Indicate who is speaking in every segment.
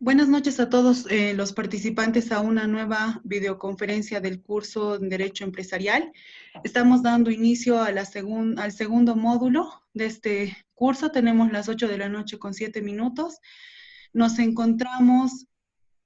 Speaker 1: Buenas noches a todos los participantes a una nueva videoconferencia del curso de Derecho Empresarial. Estamos dando inicio a al segundo módulo de este curso. Tenemos las 8 de la noche con 7 minutos. Nos encontramos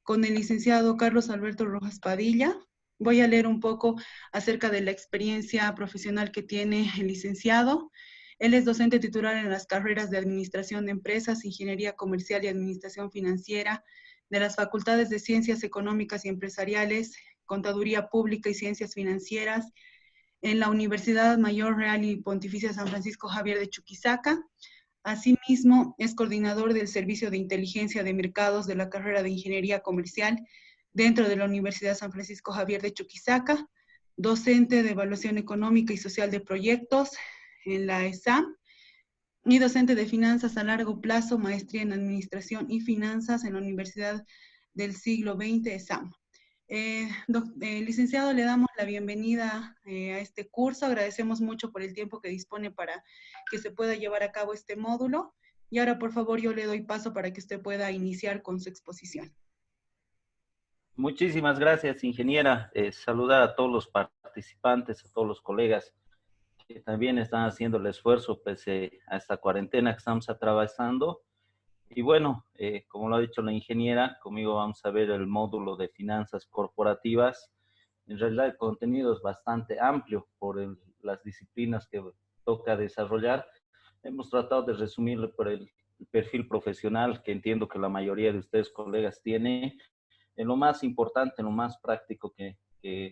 Speaker 1: con el licenciado Carlos Alberto Rojas Padilla. Voy a leer un poco acerca de la experiencia profesional que tiene el licenciado. Él es docente titular en las carreras de Administración de Empresas, Ingeniería Comercial y Administración Financiera de las Facultades de Ciencias Económicas y Empresariales, Contaduría Pública y Ciencias Financieras en la Universidad Mayor Real y Pontificia San Francisco Javier de Chuquisaca. Asimismo, es coordinador del Servicio de Inteligencia de Mercados de la carrera de Ingeniería Comercial dentro de la Universidad San Francisco Javier de Chuquisaca, docente de Evaluación Económica y Social de Proyectos en la ESAM y docente de Finanzas a Largo Plazo, Maestría en Administración y Finanzas en la Universidad del Siglo XX ESAM. Licenciado, le damos la bienvenida a este curso. Agradecemos mucho por el tiempo que dispone para que se pueda llevar a cabo este módulo. Y ahora, por favor, yo le doy paso para que usted pueda iniciar con su exposición.
Speaker 2: Muchísimas gracias, ingeniera. Saludar a todos los participantes, a todos los colegas que también están haciendo el esfuerzo pese a esta cuarentena que estamos atravesando. Y bueno, como lo ha dicho la ingeniera, conmigo vamos a ver el módulo de finanzas corporativas. En realidad el contenido es bastante amplio por las disciplinas que toca desarrollar. Hemos tratado de resumirlo por el perfil profesional que entiendo que la mayoría de ustedes, colegas, tiene, en lo más importante, en lo más práctico que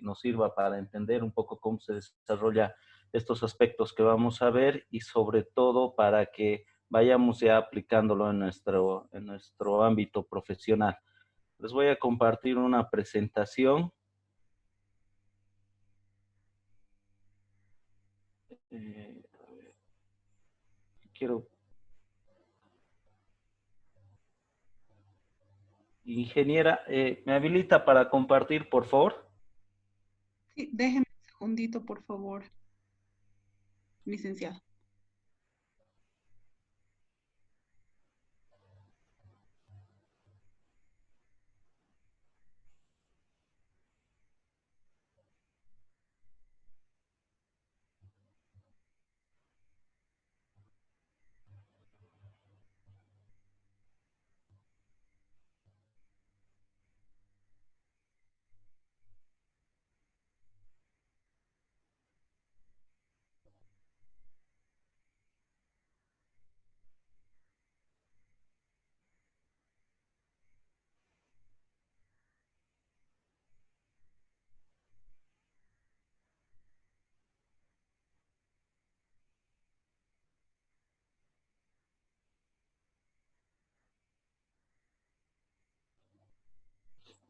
Speaker 2: nos sirva para entender un poco cómo se desarrolla estos aspectos que vamos a ver y sobre todo para que vayamos ya aplicándolo en nuestro ámbito profesional. Les voy a compartir una presentación. Quiero... Ingeniera, ¿me habilita para compartir, por favor?
Speaker 1: Sí, déjeme un segundito, por favor, licenciado.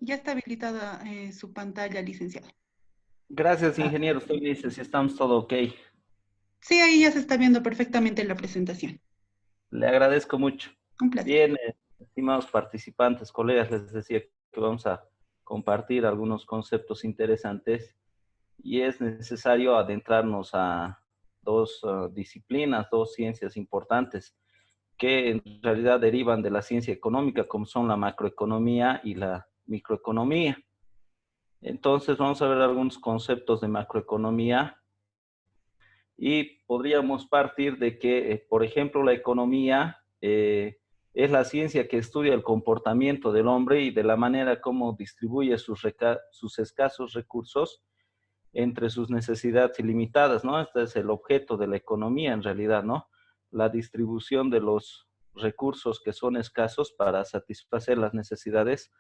Speaker 1: Ya está habilitada su pantalla, licenciado.
Speaker 2: Gracias, ingeniero. Usted me dice si estamos todo ok.
Speaker 1: Sí, ahí ya se está viendo perfectamente la presentación.
Speaker 2: Le agradezco mucho.
Speaker 1: Un placer.
Speaker 2: Bien, estimados participantes, colegas, les decía que vamos a compartir algunos conceptos interesantes y es necesario adentrarnos a dos disciplinas, dos ciencias importantes que en realidad derivan de la ciencia económica, como son la macroeconomía y la microeconomía. Entonces vamos a ver algunos conceptos de macroeconomía y podríamos partir de que, por ejemplo, la economía es la ciencia que estudia el comportamiento del hombre y de la manera como distribuye sus escasos recursos entre sus necesidades ilimitadas, ¿no? Este es el objeto de la economía en realidad, ¿no? La distribución de los recursos que son escasos para satisfacer las necesidades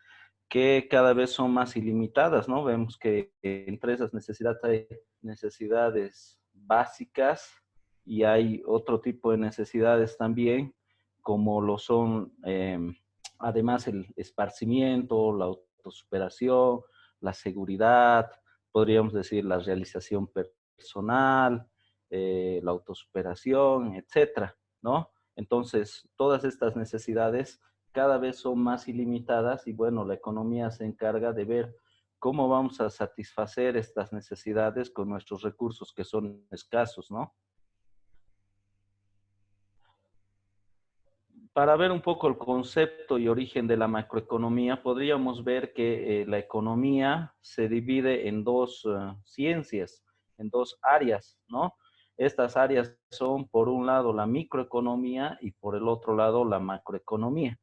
Speaker 2: que cada vez son más ilimitadas, ¿no? Vemos que entre esas necesidades hay necesidades básicas y hay otro tipo de necesidades también, como lo son, además, el esparcimiento, la autosuperación, la seguridad, podríamos decir la realización personal, la autosuperación, etcétera, ¿no? Entonces, todas estas necesidades cada vez son más ilimitadas y bueno, la economía se encarga de ver cómo vamos a satisfacer estas necesidades con nuestros recursos que son escasos, ¿no? Para ver un poco el concepto y origen de la macroeconomía, podríamos ver que la economía se divide en dos ciencias, en dos áreas, ¿no? Estas áreas son, por un lado, la microeconomía y por el otro lado, la macroeconomía.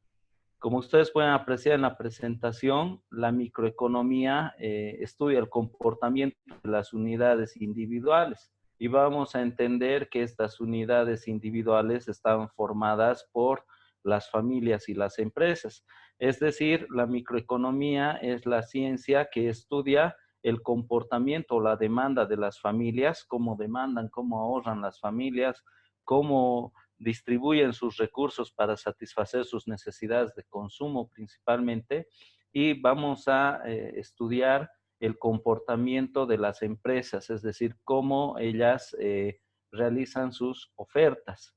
Speaker 2: Como ustedes pueden apreciar en la presentación, la microeconomía estudia el comportamiento de las unidades individuales y vamos a entender que estas unidades individuales están formadas por las familias y las empresas. Es decir, la microeconomía es la ciencia que estudia el comportamiento o la demanda de las familias, cómo demandan, cómo ahorran las familias, cómo distribuyen sus recursos para satisfacer sus necesidades de consumo principalmente, y vamos a estudiar el comportamiento de las empresas, es decir, cómo ellas realizan sus ofertas.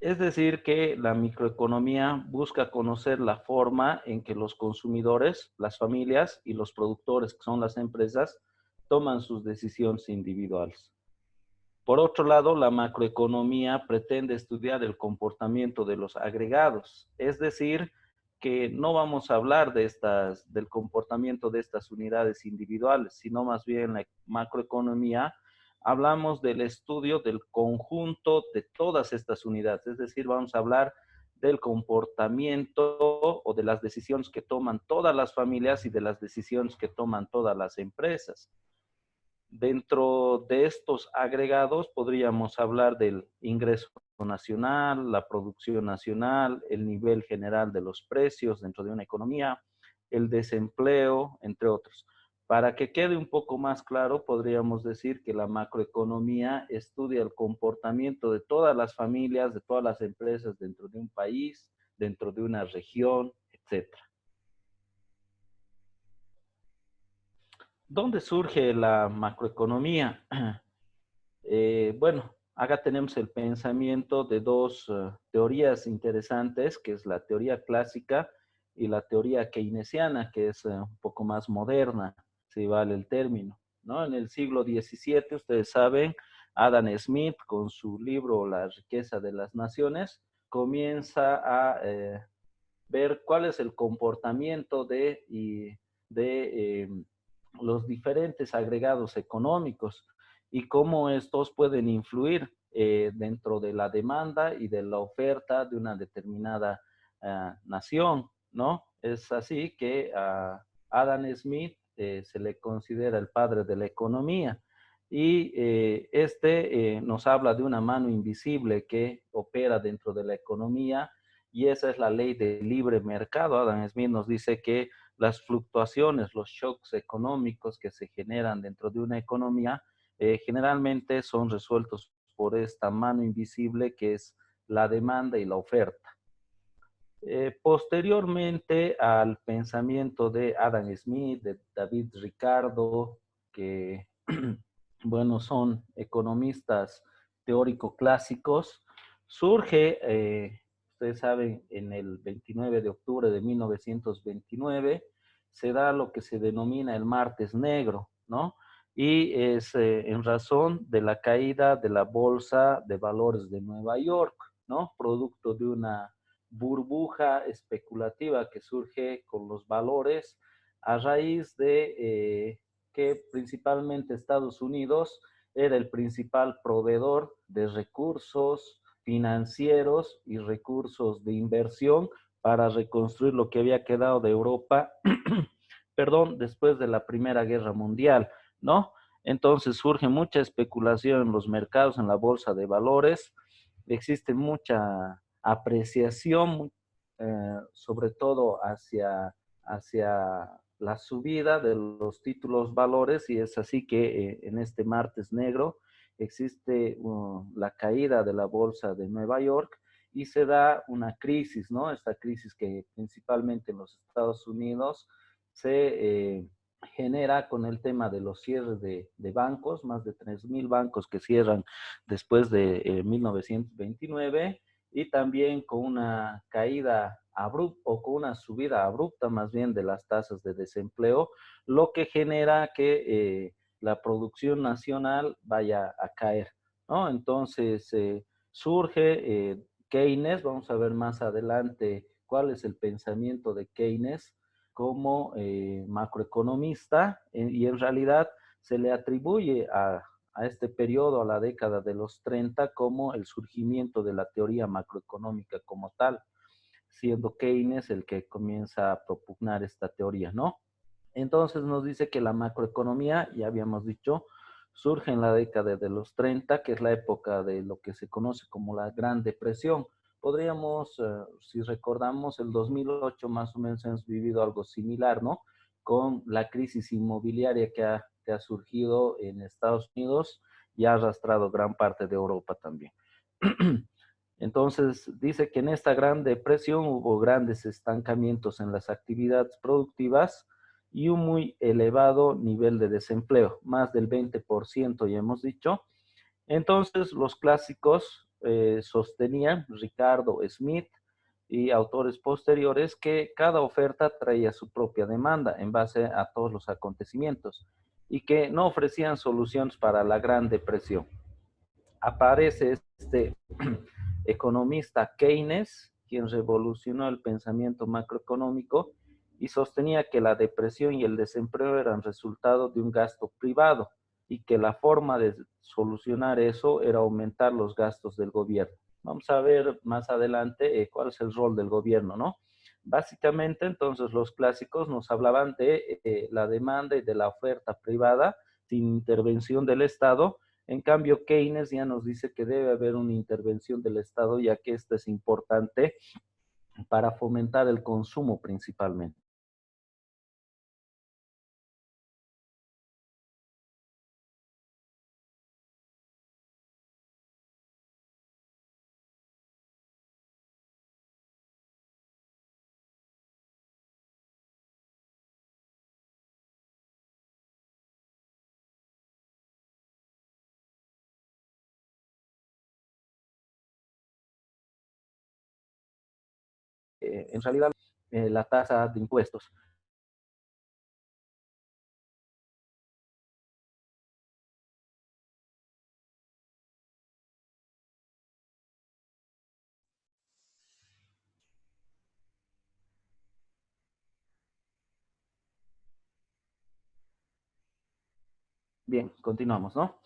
Speaker 2: Es decir, que la microeconomía busca conocer la forma en que los consumidores, las familias y los productores, que son las empresas, toman sus decisiones individuales. Por otro lado, la macroeconomía pretende estudiar el comportamiento de los agregados, es decir, que no vamos a hablar del comportamiento de estas unidades individuales, sino más bien en la macroeconomía hablamos del estudio del conjunto de todas estas unidades, es decir, vamos a hablar del comportamiento o de las decisiones que toman todas las familias y de las decisiones que toman todas las empresas. Dentro de estos agregados podríamos hablar del ingreso nacional, la producción nacional, el nivel general de los precios dentro de una economía, el desempleo, entre otros. Para que quede un poco más claro, podríamos decir que la macroeconomía estudia el comportamiento de todas las familias, de todas las empresas dentro de un país, dentro de una región, etcétera. ¿Dónde surge la macroeconomía? Bueno, acá tenemos el pensamiento de dos teorías interesantes, que es la teoría clásica y la teoría keynesiana, que es un poco más moderna, si vale el término, ¿no? En el siglo XVII, ustedes saben, Adam Smith, con su libro La riqueza de las naciones, comienza a ver cuál es el comportamiento de los diferentes agregados económicos y cómo estos pueden influir dentro de la demanda y de la oferta de una determinada nación, ¿no? Es así que a Adam Smith se le considera el padre de la economía y nos habla de una mano invisible que opera dentro de la economía y esa es la ley del libre mercado. Adam Smith nos dice que las fluctuaciones, los shocks económicos que se generan dentro de una economía, generalmente son resueltos por esta mano invisible que es la demanda y la oferta. Posteriormente al pensamiento de Adam Smith, de David Ricardo, que, bueno, son economistas teórico-clásicos, surge, ustedes saben, en el 29 de octubre de 1929, se da lo que se denomina el martes negro, ¿no? Y es en razón de la caída de la bolsa de valores de Nueva York, ¿no? Producto de una burbuja especulativa que surge con los valores a raíz de que principalmente Estados Unidos era el principal proveedor de recursos financieros y recursos de inversión para reconstruir lo que había quedado de Europa, perdón, después de la Primera Guerra Mundial, ¿no? Entonces surge mucha especulación en los mercados, en la bolsa de valores, existe mucha apreciación, sobre todo hacia la subida de los títulos valores, y es así que en este martes negro existe la caída de la bolsa de Nueva York y se da una crisis, ¿no? Esta crisis que principalmente en los Estados Unidos se genera con el tema de los cierres de bancos, más de 3,000 bancos que cierran después de 1929, y también con una caída abrupta o con una subida abrupta más bien de las tasas de desempleo, lo que genera que la producción nacional vaya a caer, ¿no? Entonces surge Keynes, vamos a ver más adelante cuál es el pensamiento de Keynes como macroeconomista, y en realidad se le atribuye a este periodo, a la década de los 30, como el surgimiento de la teoría macroeconómica como tal, siendo Keynes el que comienza a propugnar esta teoría, ¿no? Entonces nos dice que la macroeconomía, ya habíamos dicho, surge en la década de los 30, que es la época de lo que se conoce como la Gran Depresión. Podríamos, si recordamos, el 2008 más o menos hemos vivido algo similar, ¿no? Con la crisis inmobiliaria que ha surgido en Estados Unidos y ha arrastrado gran parte de Europa también. Entonces, dice que en esta Gran Depresión hubo grandes estancamientos en las actividades productivas y un muy elevado nivel de desempleo, más del 20%, ya hemos dicho. Entonces, los clásicos sostenían, Ricardo Smith y autores posteriores, que cada oferta traía su propia demanda en base a todos los acontecimientos y que no ofrecían soluciones para la Gran Depresión. Aparece este economista Keynes, quien revolucionó el pensamiento macroeconómico y sostenía que la depresión y el desempleo eran resultado de un gasto privado y que la forma de solucionar eso era aumentar los gastos del gobierno. Vamos a ver más adelante cuál es el rol del gobierno, ¿no? Básicamente, entonces, los clásicos nos hablaban de la demanda y de la oferta privada sin intervención del Estado. En cambio, Keynes ya nos dice que debe haber una intervención del Estado, ya que esto es importante para fomentar el consumo principalmente. En realidad, la tasa de impuestos. Bien, continuamos, ¿no?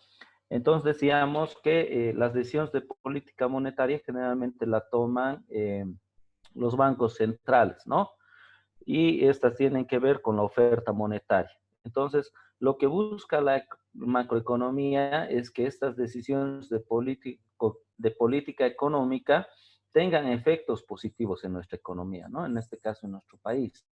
Speaker 2: Entonces decíamos que las decisiones de política monetaria generalmente la toman los bancos centrales, ¿no? Y estas tienen que ver con la oferta monetaria. Entonces, lo que busca la macroeconomía es que estas decisiones de política económica tengan efectos positivos en nuestra economía, ¿no? En este caso, en nuestro país.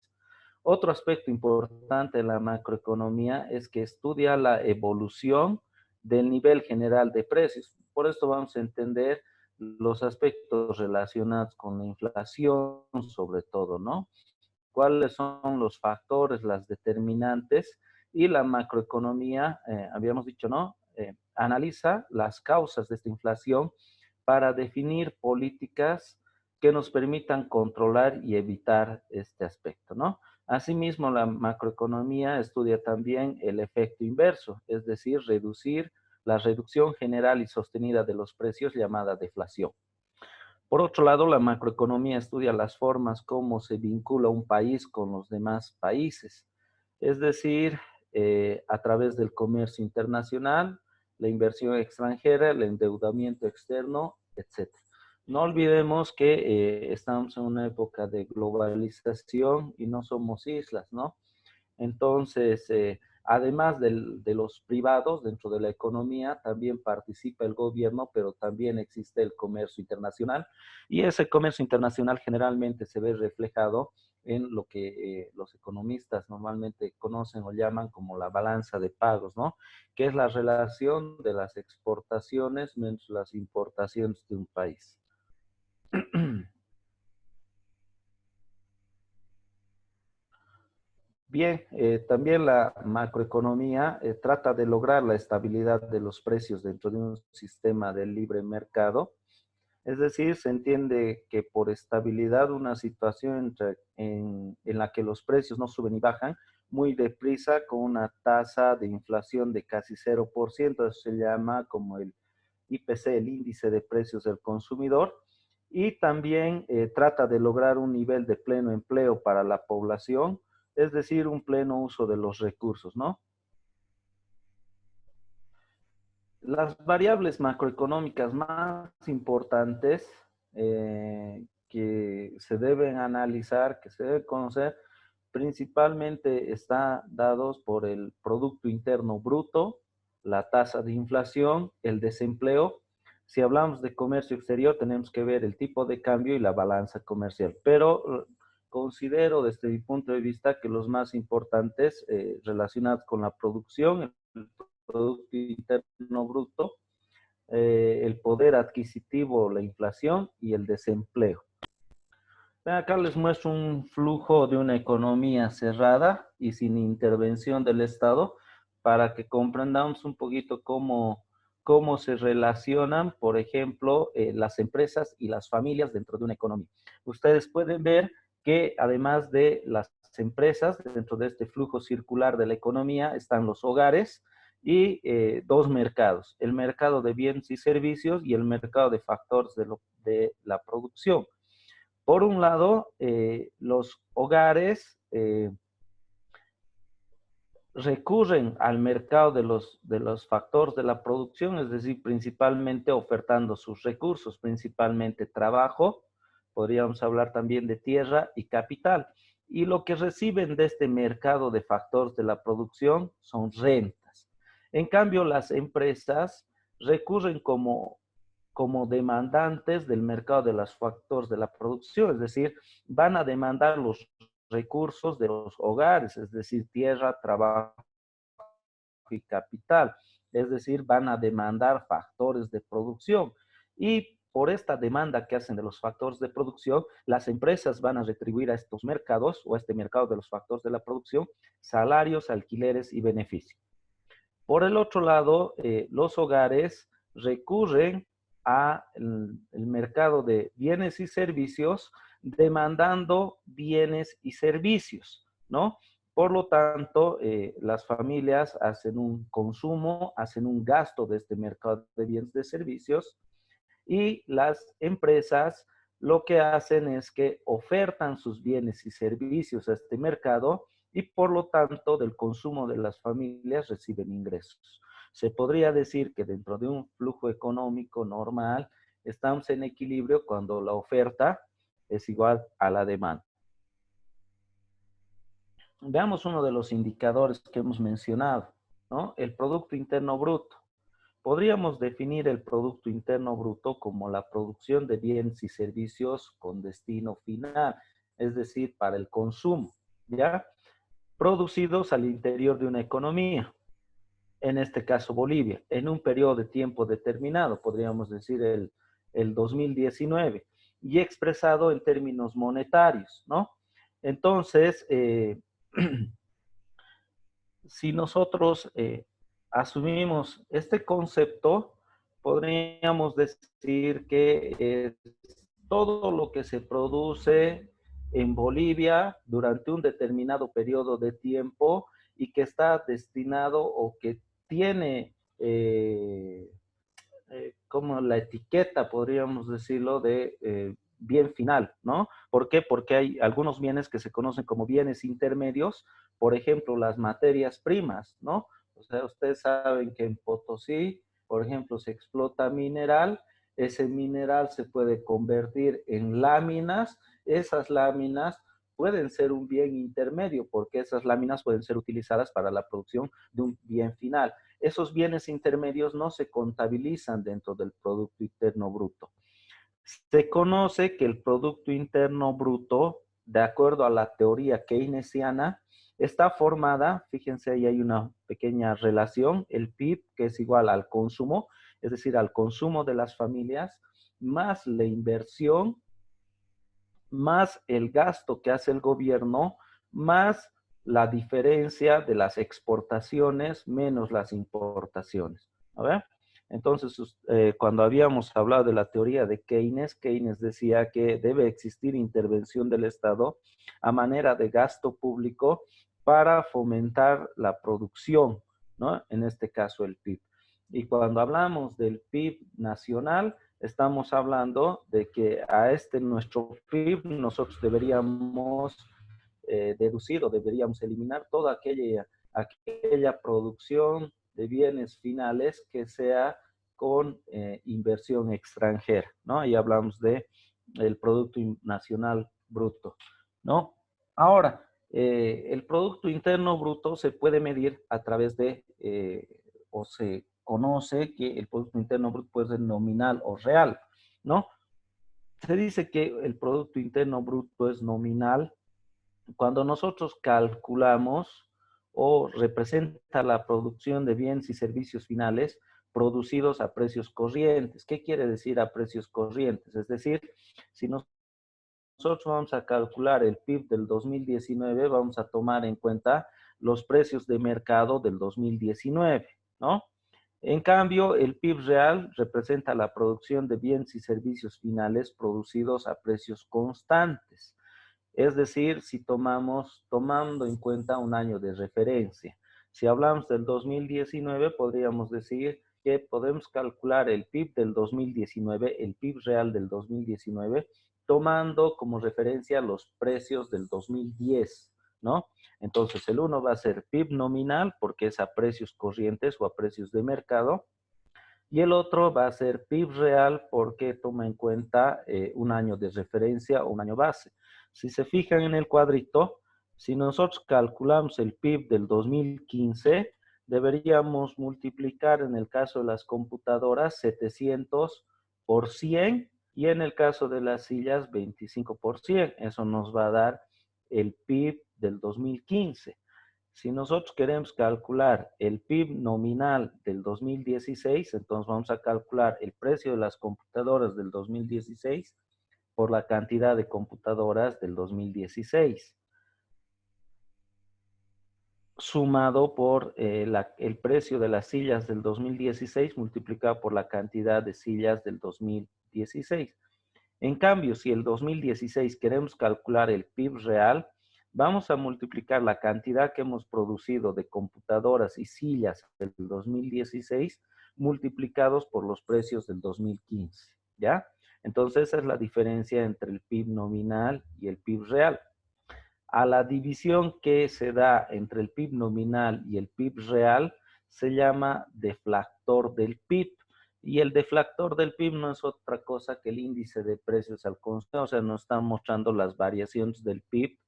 Speaker 2: Otro aspecto importante de la macroeconomía es que estudia la evolución del nivel general de precios. Por esto vamos a entender los aspectos relacionados con la inflación, sobre todo, ¿no? Cuáles son los factores, las determinantes, y la macroeconomía, habíamos dicho, ¿no? Analiza las causas de esta inflación para definir políticas que nos permitan controlar y evitar este aspecto, ¿no? Asimismo, la macroeconomía estudia también el efecto inverso, es decir, reducir la reducción general y sostenida de los precios llamada deflación. Por otro lado, la macroeconomía estudia las formas como se vincula un país con los demás países, es decir, a través del comercio internacional, la inversión extranjera, el endeudamiento externo, etcétera. No olvidemos que estamos en una época de globalización y no somos islas, ¿no? Entonces, además de los privados dentro de la economía, también participa el gobierno, pero también existe el comercio internacional. Y ese comercio internacional generalmente se ve reflejado en lo que los economistas normalmente conocen o llaman como la balanza de pagos, ¿no? Que es la relación de las exportaciones menos las importaciones de un país. Bien, también la macroeconomía trata de lograr la estabilidad de los precios dentro de un sistema de libre mercado. Es decir, se entiende que por estabilidad una situación en la que los precios no suben y bajan muy deprisa con una tasa de inflación de casi 0%, eso se llama como el IPC, el índice de precios del consumidor, y también trata de lograr un nivel de pleno empleo para la población, es decir, un pleno uso de los recursos, ¿no? Las variables macroeconómicas más importantes que se deben analizar, que se deben conocer, principalmente están dados por el Producto Interno Bruto, la tasa de inflación, el desempleo. Si hablamos de comercio exterior, tenemos que ver el tipo de cambio y la balanza comercial. Pero considero desde mi punto de vista que los más importantes relacionados con la producción, el Producto Interno Bruto, el poder adquisitivo, la inflación y el desempleo. Acá les muestro un flujo de una economía cerrada y sin intervención del Estado para que comprendamos un poquito cómo se relacionan, por ejemplo, las empresas y las familias dentro de una economía. Ustedes pueden ver que además de las empresas, dentro de este flujo circular de la economía están los hogares y dos mercados, el mercado de bienes y servicios y el mercado de factores de la producción. Por un lado, los hogares recurren al mercado de los factores de la producción, es decir, principalmente ofertando sus recursos, principalmente trabajo, podríamos hablar también de tierra y capital. Y lo que reciben de este mercado de factores de la producción son rentas. En cambio, las empresas recurren como demandantes del mercado de los factores de la producción, es decir, van a demandar los recursos de los hogares, es decir, tierra, trabajo y capital, es decir, van a demandar factores de producción. Y por esta demanda que hacen de los factores de producción, las empresas van a retribuir a estos mercados o a este mercado de los factores de la producción salarios, alquileres y beneficios. Por el otro lado, los hogares recurren al mercado de bienes y servicios demandando bienes y servicios, ¿no? Por lo tanto, las familias hacen un consumo, hacen un gasto de este mercado de bienes y servicios y las empresas lo que hacen es que ofertan sus bienes y servicios a este mercado y por lo tanto del consumo de las familias reciben ingresos. Se podría decir que dentro de un flujo económico normal estamos en equilibrio cuando la oferta es igual a la demanda. Veamos uno de los indicadores que hemos mencionado, ¿no? El Producto Interno Bruto. Podríamos definir el Producto Interno Bruto como la producción de bienes y servicios con destino final, es decir, para el consumo, ¿ya? Producidos al interior de una economía, en este caso Bolivia, en un periodo de tiempo determinado, podríamos decir el 2019, y expresado en términos monetarios, ¿no? Entonces, si nosotros asumimos este concepto, podríamos decir que todo lo que se produce en Bolivia durante un determinado periodo de tiempo y que está destinado o que tiene como la etiqueta, podríamos decirlo, de bien final, ¿no? ¿Por qué? Porque hay algunos bienes que se conocen como bienes intermedios, por ejemplo, las materias primas, ¿no? O sea, ustedes saben que en Potosí, por ejemplo, se explota mineral, ese mineral se puede convertir en láminas, esas láminas pueden ser un bien intermedio porque esas láminas pueden ser utilizadas para la producción de un bien final. Esos bienes intermedios no se contabilizan dentro del Producto Interno Bruto. Se conoce que el Producto Interno Bruto, de acuerdo a la teoría keynesiana, está formada, fíjense ahí hay una pequeña relación, el PIB que es igual al consumo, es decir, al consumo de las familias, más la inversión, más el gasto que hace el gobierno, más la diferencia de las exportaciones menos las importaciones. ¿A ver? Entonces, cuando habíamos hablado de la teoría de Keynes, Keynes decía que debe existir intervención del Estado a manera de gasto público para fomentar la producción, ¿no? En este caso el PIB. Y cuando hablamos del PIB nacional, estamos hablando de que a nuestro PIB nosotros deberíamos deducir o deberíamos eliminar toda aquella producción de bienes finales que sea con inversión extranjera, ¿no? Ahí hablamos de el Producto Nacional Bruto, ¿no? Ahora, el Producto Interno Bruto se puede medir a través de, o se conoce que el Producto Interno Bruto puede ser nominal o real, ¿no? Se dice que el Producto Interno Bruto es nominal cuando nosotros calculamos o representa la producción de bienes y servicios finales producidos a precios corrientes. ¿Qué quiere decir a precios corrientes? Es decir, si nosotros vamos a calcular el PIB del 2019, vamos a tomar en cuenta los precios de mercado del 2019, ¿no? En cambio, el PIB real representa la producción de bienes y servicios finales producidos a precios constantes. Es decir, si tomando en cuenta un año de referencia. Si hablamos del 2019, podríamos decir que podemos calcular el PIB del 2019, el PIB real del 2019, tomando como referencia los precios del 2010, ¿no? Entonces, el uno va a ser PIB nominal, porque es a precios corrientes o a precios de mercado, y el otro va a ser PIB real porque toma en cuenta un año de referencia o un año base. Si se fijan en el cuadrito, si nosotros calculamos el PIB del 2015, deberíamos multiplicar en el caso de las computadoras 700 por 100 y en el caso de las sillas 25 por 100. Eso nos va a dar el PIB del 2015. Si nosotros queremos calcular el PIB nominal del 2016, entonces vamos a calcular el precio de las computadoras del 2016 por la cantidad de computadoras del 2016, sumado por el precio de las sillas del 2016 multiplicado por la cantidad de sillas del 2016. En cambio, si el 2016 queremos calcular el PIB real, vamos a multiplicar la cantidad que hemos producido de computadoras y sillas del 2016 multiplicados por los precios del 2015, ¿ya? Entonces, esa es la diferencia entre el PIB nominal y el PIB real. A la división que se da entre el PIB nominal y el PIB real se llama deflactor del PIB. Y el deflactor del PIB no es otra cosa que el índice de precios al consumo, o sea, nos están mostrando las variaciones del PIB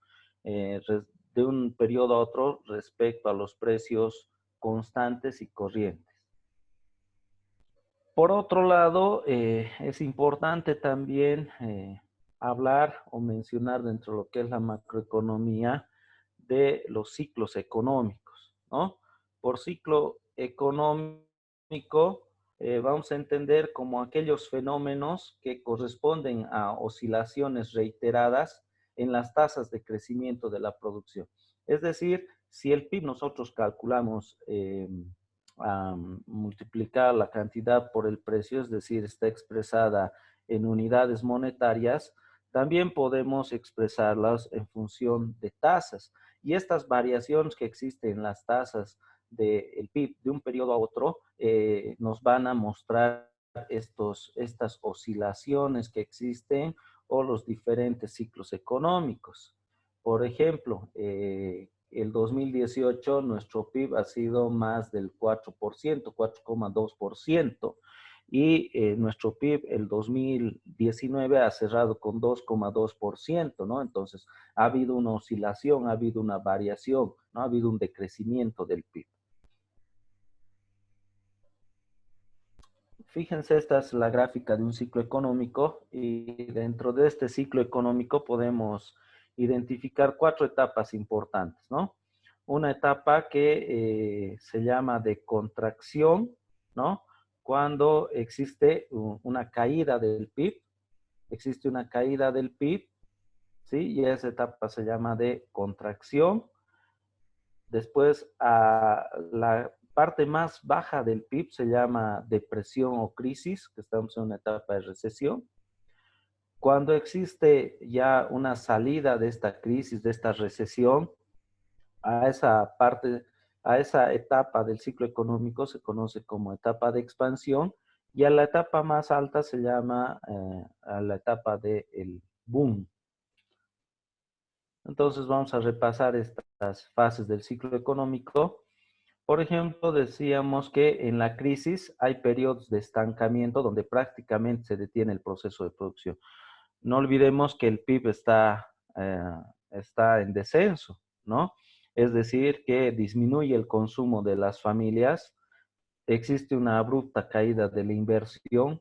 Speaker 2: de un periodo a otro respecto a los precios constantes y corrientes. Por otro lado, es importante también hablar o mencionar dentro de lo que es la macroeconomía de los ciclos económicos, ¿no? Por ciclo económico vamos a entender como aquellos fenómenos que corresponden a oscilaciones reiteradas en las tasas de crecimiento de la producción. Es decir, si el PIB nosotros calculamos a multiplicar la cantidad por el precio, es decir, está expresada en unidades monetarias, también podemos expresarlas en función de tasas. Y estas variaciones que existen en las tasas del PIB de un periodo a otro nos van a mostrar estas oscilaciones que existen o los diferentes ciclos económicos. Por ejemplo, el 2018 nuestro PIB ha sido más del 4%, 4,2%, y nuestro PIB el 2019 ha cerrado con 2,2%, ¿no? Entonces, ha habido una oscilación, ha habido una variación, ¿no? Ha habido un decrecimiento del PIB. Fíjense, esta es la gráfica de un ciclo económico y dentro de este ciclo económico podemos identificar 4 etapas importantes, ¿no? Una etapa que se llama de contracción, ¿no? Cuando existe una caída del PIB, existe una caída del PIB, ¿sí? Y esa etapa se llama de contracción. Después, la parte más baja del PIB se llama depresión o crisis, que estamos en una etapa de recesión. Cuando existe ya una salida de esta crisis, de esta recesión, a esa etapa del ciclo económico se conoce como etapa de expansión Y a la etapa más alta se llama a la etapa del boom. Entonces vamos a repasar estas fases del ciclo económico. Por ejemplo, decíamos que en la crisis hay periodos de estancamiento donde prácticamente se detiene el proceso de producción. No olvidemos que el PIB está en descenso, ¿no? Es decir, que disminuye el consumo de las familias, existe una abrupta caída de la inversión,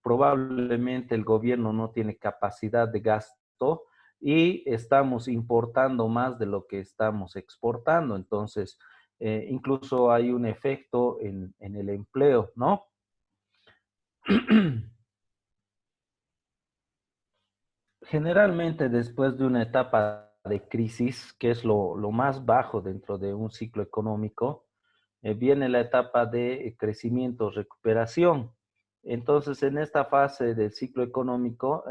Speaker 2: probablemente el gobierno no tiene capacidad de gasto y estamos importando más de lo que estamos exportando. Entonces, incluso hay un efecto en el empleo, ¿no? Generalmente después de una etapa de crisis, que es lo más bajo dentro de un ciclo económico, viene la etapa de crecimiento, recuperación. Entonces, en esta fase del ciclo económico,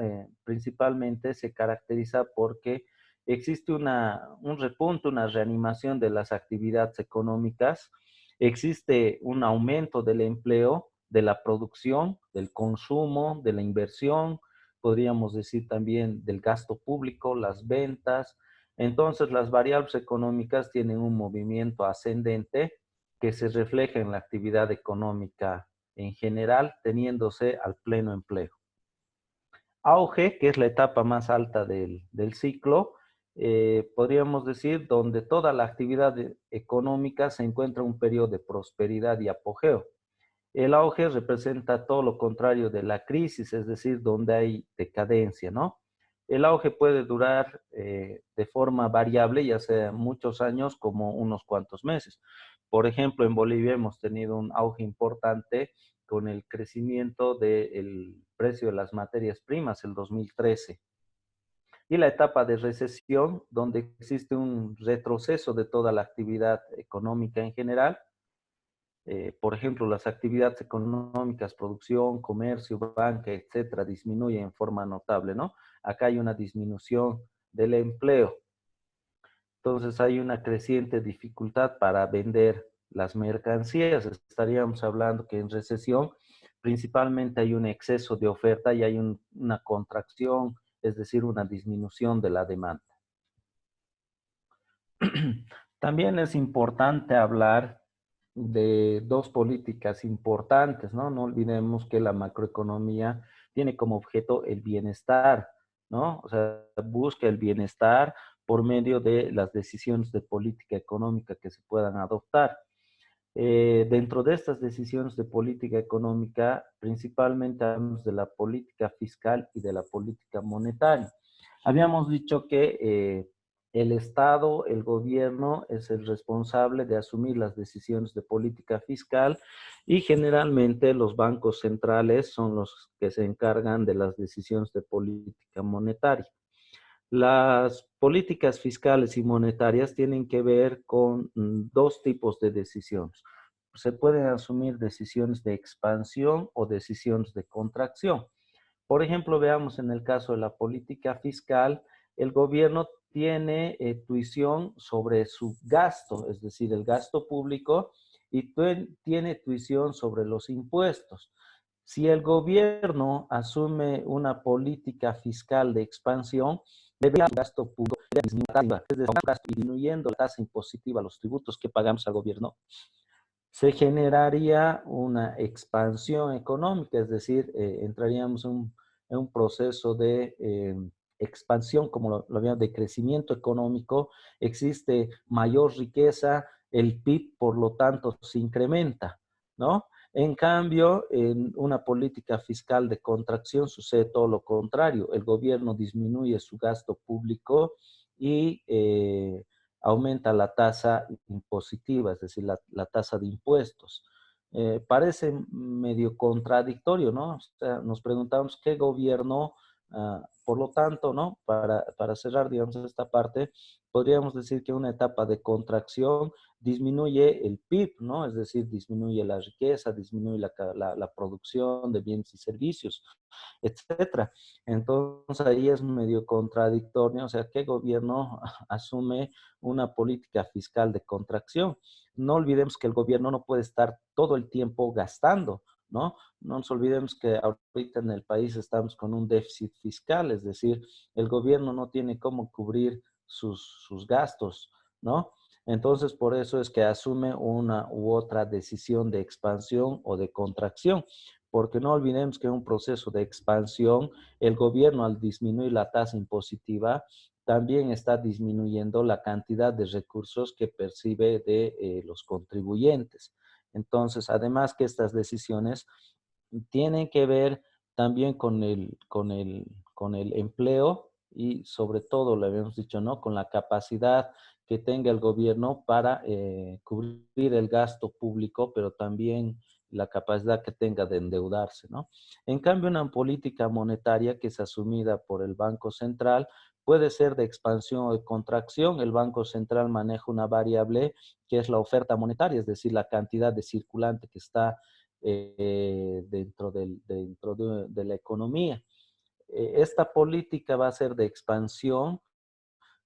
Speaker 2: principalmente se caracteriza porque existe un repunte, una reanimación de las actividades económicas, existe un aumento del empleo, de la producción, del consumo, de la inversión, podríamos decir también del gasto público, las ventas. Entonces, las variables económicas tienen un movimiento ascendente que se refleja en la actividad económica en general, teniéndose al pleno empleo. Auge, que es la etapa más alta del ciclo, podríamos decir, donde toda la actividad económica se encuentra en un periodo de prosperidad y apogeo. El auge representa todo lo contrario de la crisis, es decir, donde hay decadencia, ¿no? El auge puede durar de forma variable, ya sea muchos años como unos cuantos meses. Por ejemplo, en Bolivia hemos tenido un auge importante con el crecimiento del precio de las materias primas el 2013. Y la etapa de recesión, donde existe un retroceso de toda la actividad económica en general. Por ejemplo, las actividades económicas, producción, comercio, banca, etcétera, disminuyen en forma notable, ¿no? Acá hay una disminución del empleo. Entonces hay una creciente dificultad para vender las mercancías. Estaríamos hablando que en recesión principalmente hay un exceso de oferta y hay una contracción, es decir, una disminución de la demanda. También es importante hablar de dos políticas importantes, ¿no? No olvidemos que la macroeconomía tiene como objeto el bienestar, ¿no? O sea, busca el bienestar por medio de las decisiones de política económica que se puedan adoptar. Dentro de estas decisiones de política económica, principalmente hablamos de la política fiscal y de la política monetaria. Habíamos dicho que el Estado, el gobierno, es el responsable de asumir las decisiones de política fiscal y generalmente los bancos centrales son los que se encargan de las decisiones de política monetaria. Las políticas fiscales y monetarias tienen que ver con dos tipos de decisiones. Se pueden asumir decisiones de expansión o decisiones de contracción. Por ejemplo, veamos en el caso de la política fiscal, el gobierno tiene tuición sobre su gasto, es decir, el gasto público, y tiene tuición sobre los impuestos. Si el gobierno asume una política fiscal de expansión, debe el gasto público disminuyendo la tasa impositiva, los tributos que pagamos al gobierno, se generaría una expansión económica, es decir, entraríamos en un proceso de expansión, como lo habíamos, de crecimiento económico, existe mayor riqueza, el PIB, por lo tanto, se incrementa, ¿no? En cambio, en una política fiscal de contracción sucede todo lo contrario. El gobierno disminuye su gasto público y aumenta la tasa impositiva, es decir, la tasa de impuestos. Parece medio contradictorio, ¿no? O sea, nos preguntamos qué gobierno, por lo tanto, ¿no? Para cerrar, digamos, esta parte, podríamos decir que una etapa de contracción disminuye el PIB, ¿no? Es decir, disminuye la riqueza, disminuye la producción de bienes y servicios, etcétera. Entonces ahí es medio contradictorio, o sea, ¿qué gobierno asume una política fiscal de contracción? No olvidemos que el gobierno no puede estar todo el tiempo gastando, ¿no? No nos olvidemos que ahorita en el país estamos con un déficit fiscal, es decir, el gobierno no tiene cómo cubrir sus gastos, ¿no? Entonces, por eso es que asume una u otra decisión de expansión o de contracción, porque no olvidemos que en un proceso de expansión, el gobierno al disminuir la tasa impositiva, también está disminuyendo la cantidad de recursos que percibe de los contribuyentes. Entonces, además que estas decisiones tienen que ver también con el empleo y sobre todo, lo habíamos dicho, ¿no? Con la capacidad que tenga el gobierno para cubrir el gasto público, pero también la capacidad que tenga de endeudarse, ¿no? En cambio, una política monetaria que es asumida por el Banco Central puede ser de expansión o de contracción. El Banco Central maneja una variable que es la oferta monetaria, es decir, la cantidad de circulante que está dentro de la economía. Esta política va a ser de expansión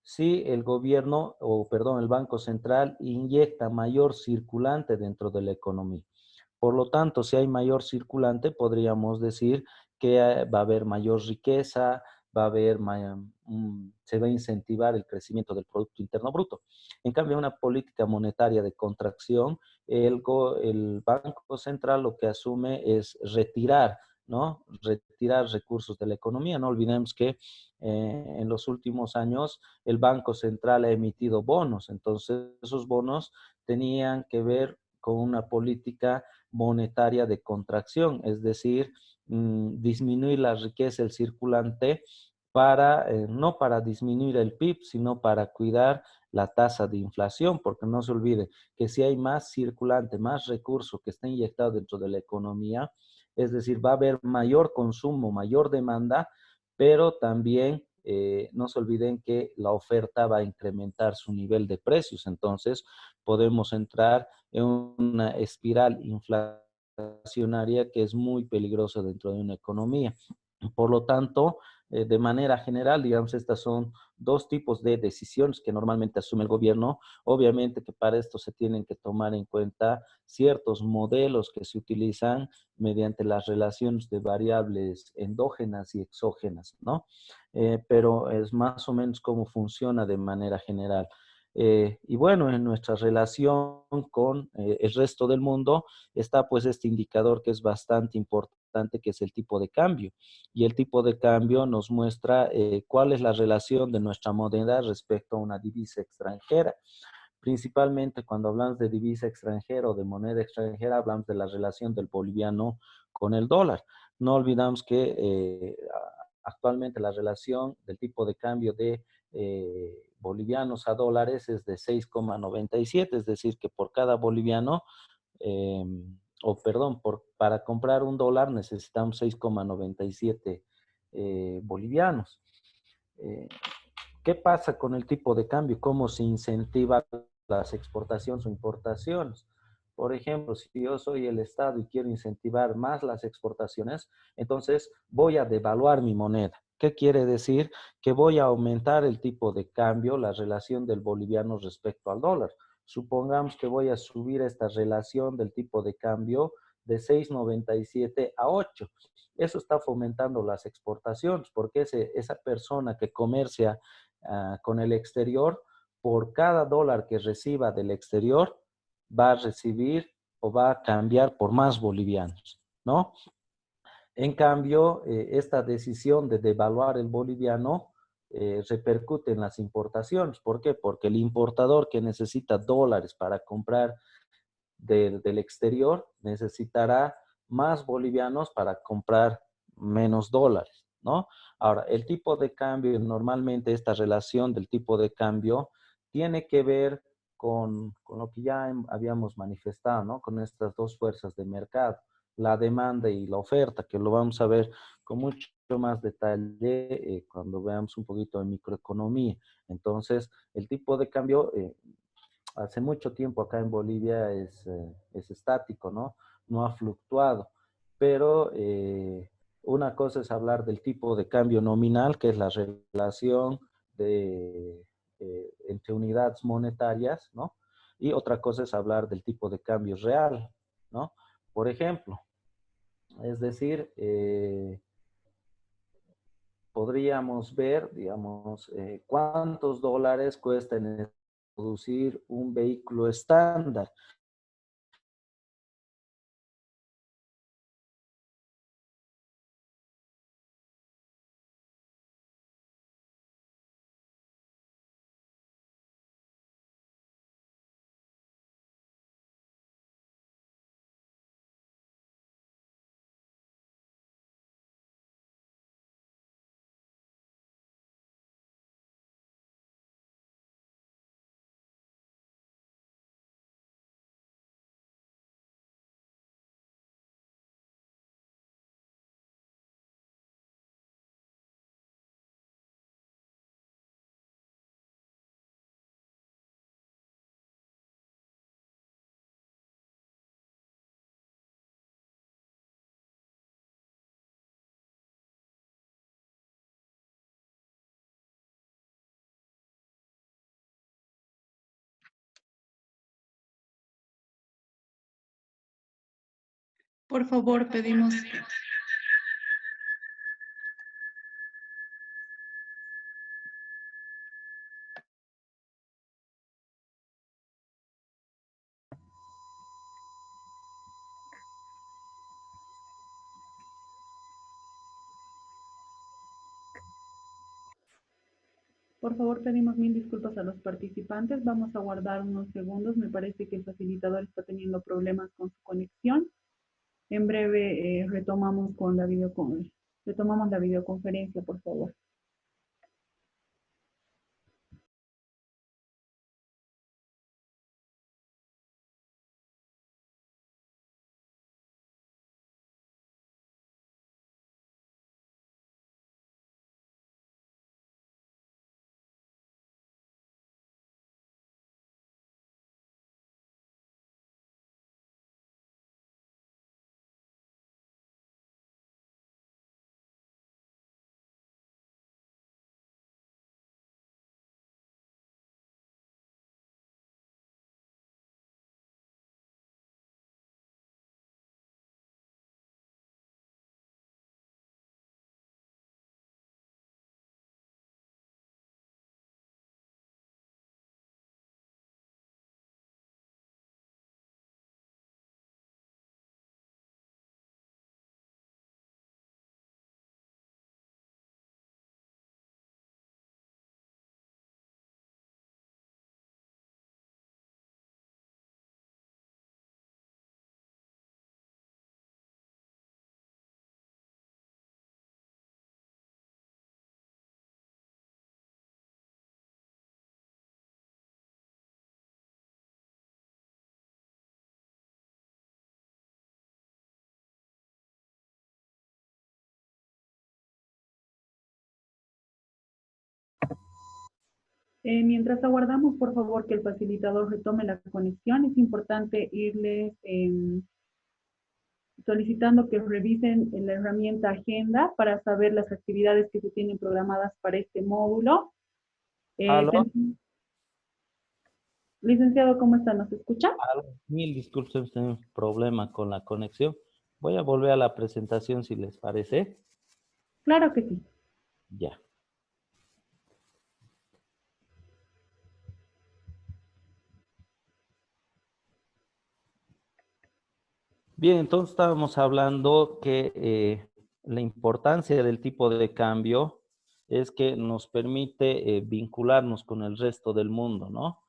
Speaker 2: si el gobierno, o perdón, el Banco Central inyecta mayor circulante dentro de la economía. Por lo tanto, si hay mayor circulante, podríamos decir que va a haber mayor riqueza, va a haber, se va a incentivar el crecimiento del Producto Interno Bruto. En cambio, una política monetaria de contracción, el Banco Central lo que asume es retirar, ¿no? Retirar recursos de la economía. No olvidemos que en los últimos años el Banco Central ha emitido bonos, entonces esos bonos tenían que ver con una política monetaria de contracción, es decir, disminuir la riqueza, el circulante, para, no para disminuir el PIB, sino para cuidar la tasa de inflación, porque no se olvide que si hay más circulante, más recurso que está inyectado dentro de la economía, es decir, va a haber mayor consumo, mayor demanda, pero también no se olviden que la oferta va a incrementar su nivel de precios, entonces podemos entrar en una espiral inflacionaria que es muy peligrosa dentro de una economía. Por lo tanto, de manera general, digamos, estas son dos tipos de decisiones que normalmente asume el gobierno. Obviamente que para esto se tienen que tomar en cuenta ciertos modelos que se utilizan mediante las relaciones de variables endógenas y exógenas, ¿no? Pero es más o menos cómo funciona de manera general. Y bueno, en nuestra relación con el resto del mundo está pues este indicador que es bastante importante, que es el tipo de cambio. Y el tipo de cambio nos muestra cuál es la relación de nuestra moneda respecto a una divisa extranjera. Principalmente cuando hablamos de divisa extranjera o de moneda extranjera, hablamos de la relación del boliviano con el dólar. No olvidamos que actualmente la relación del tipo de cambio de bolivianos a dólares es de 6,97, es decir, que por cada boliviano, eh, o perdón, para comprar un dólar necesitamos 6,97 bolivianos. Eh, ¿Qué pasa con el tipo de cambio? ¿Cómo se incentiva las exportaciones o importaciones? Por ejemplo, si yo soy el Estado y quiero incentivar más las exportaciones, entonces voy a devaluar mi moneda. ¿Qué quiere decir? Que voy a aumentar el tipo de cambio, la relación del boliviano respecto al dólar. Supongamos que voy a subir esta relación del tipo de cambio de 6,97 a 8. Eso está fomentando las exportaciones, porque esa persona que comercia con el exterior, por cada dólar que reciba del exterior, va a recibir o va a cambiar por más bolivianos, ¿no? En cambio, esta decisión de devaluar el boliviano repercute en las importaciones. ¿Por qué? Porque el importador que necesita dólares para comprar del exterior necesitará más bolivianos para comprar menos dólares, ¿no? Ahora, el tipo de cambio, normalmente esta relación del tipo de cambio tiene que ver con lo que ya habíamos manifestado, ¿no? Con estas dos fuerzas de mercado, la demanda y la oferta, que lo vamos a ver con mucho más detalle cuando veamos un poquito de microeconomía. Entonces, el tipo de cambio hace mucho tiempo acá en Bolivia es estático, ¿no? No ha fluctuado. Pero una cosa es hablar del tipo de cambio nominal, que es la relación entre unidades monetarias, ¿no? Y otra cosa es hablar del tipo de cambio real, ¿no? Por ejemplo, Es decir, podríamos ver, digamos, cuántos dólares cuesta en producir un vehículo estándar.
Speaker 1: Por favor, pedimos. Por favor, pedimos mil disculpas a los participantes. Vamos a guardar unos segundos. Me parece que el facilitador está teniendo problemas con su conexión. En breve retomamos retomamos la videoconferencia, por favor. Mientras aguardamos, por favor, que el facilitador retome la conexión, es importante irles solicitando que revisen la herramienta Agenda para saber las actividades que se tienen programadas para este módulo.
Speaker 2: ¿Aló?
Speaker 1: Licenciado, ¿cómo está? ¿Nos escucha?
Speaker 2: ¿Aló? Mil disculpas, tengo un problema con la conexión. Voy a volver a la presentación si les parece.
Speaker 1: Claro que sí.
Speaker 2: Ya. Bien, entonces estábamos hablando que la importancia del tipo de cambio es que nos permite vincularnos con el resto del mundo, ¿no?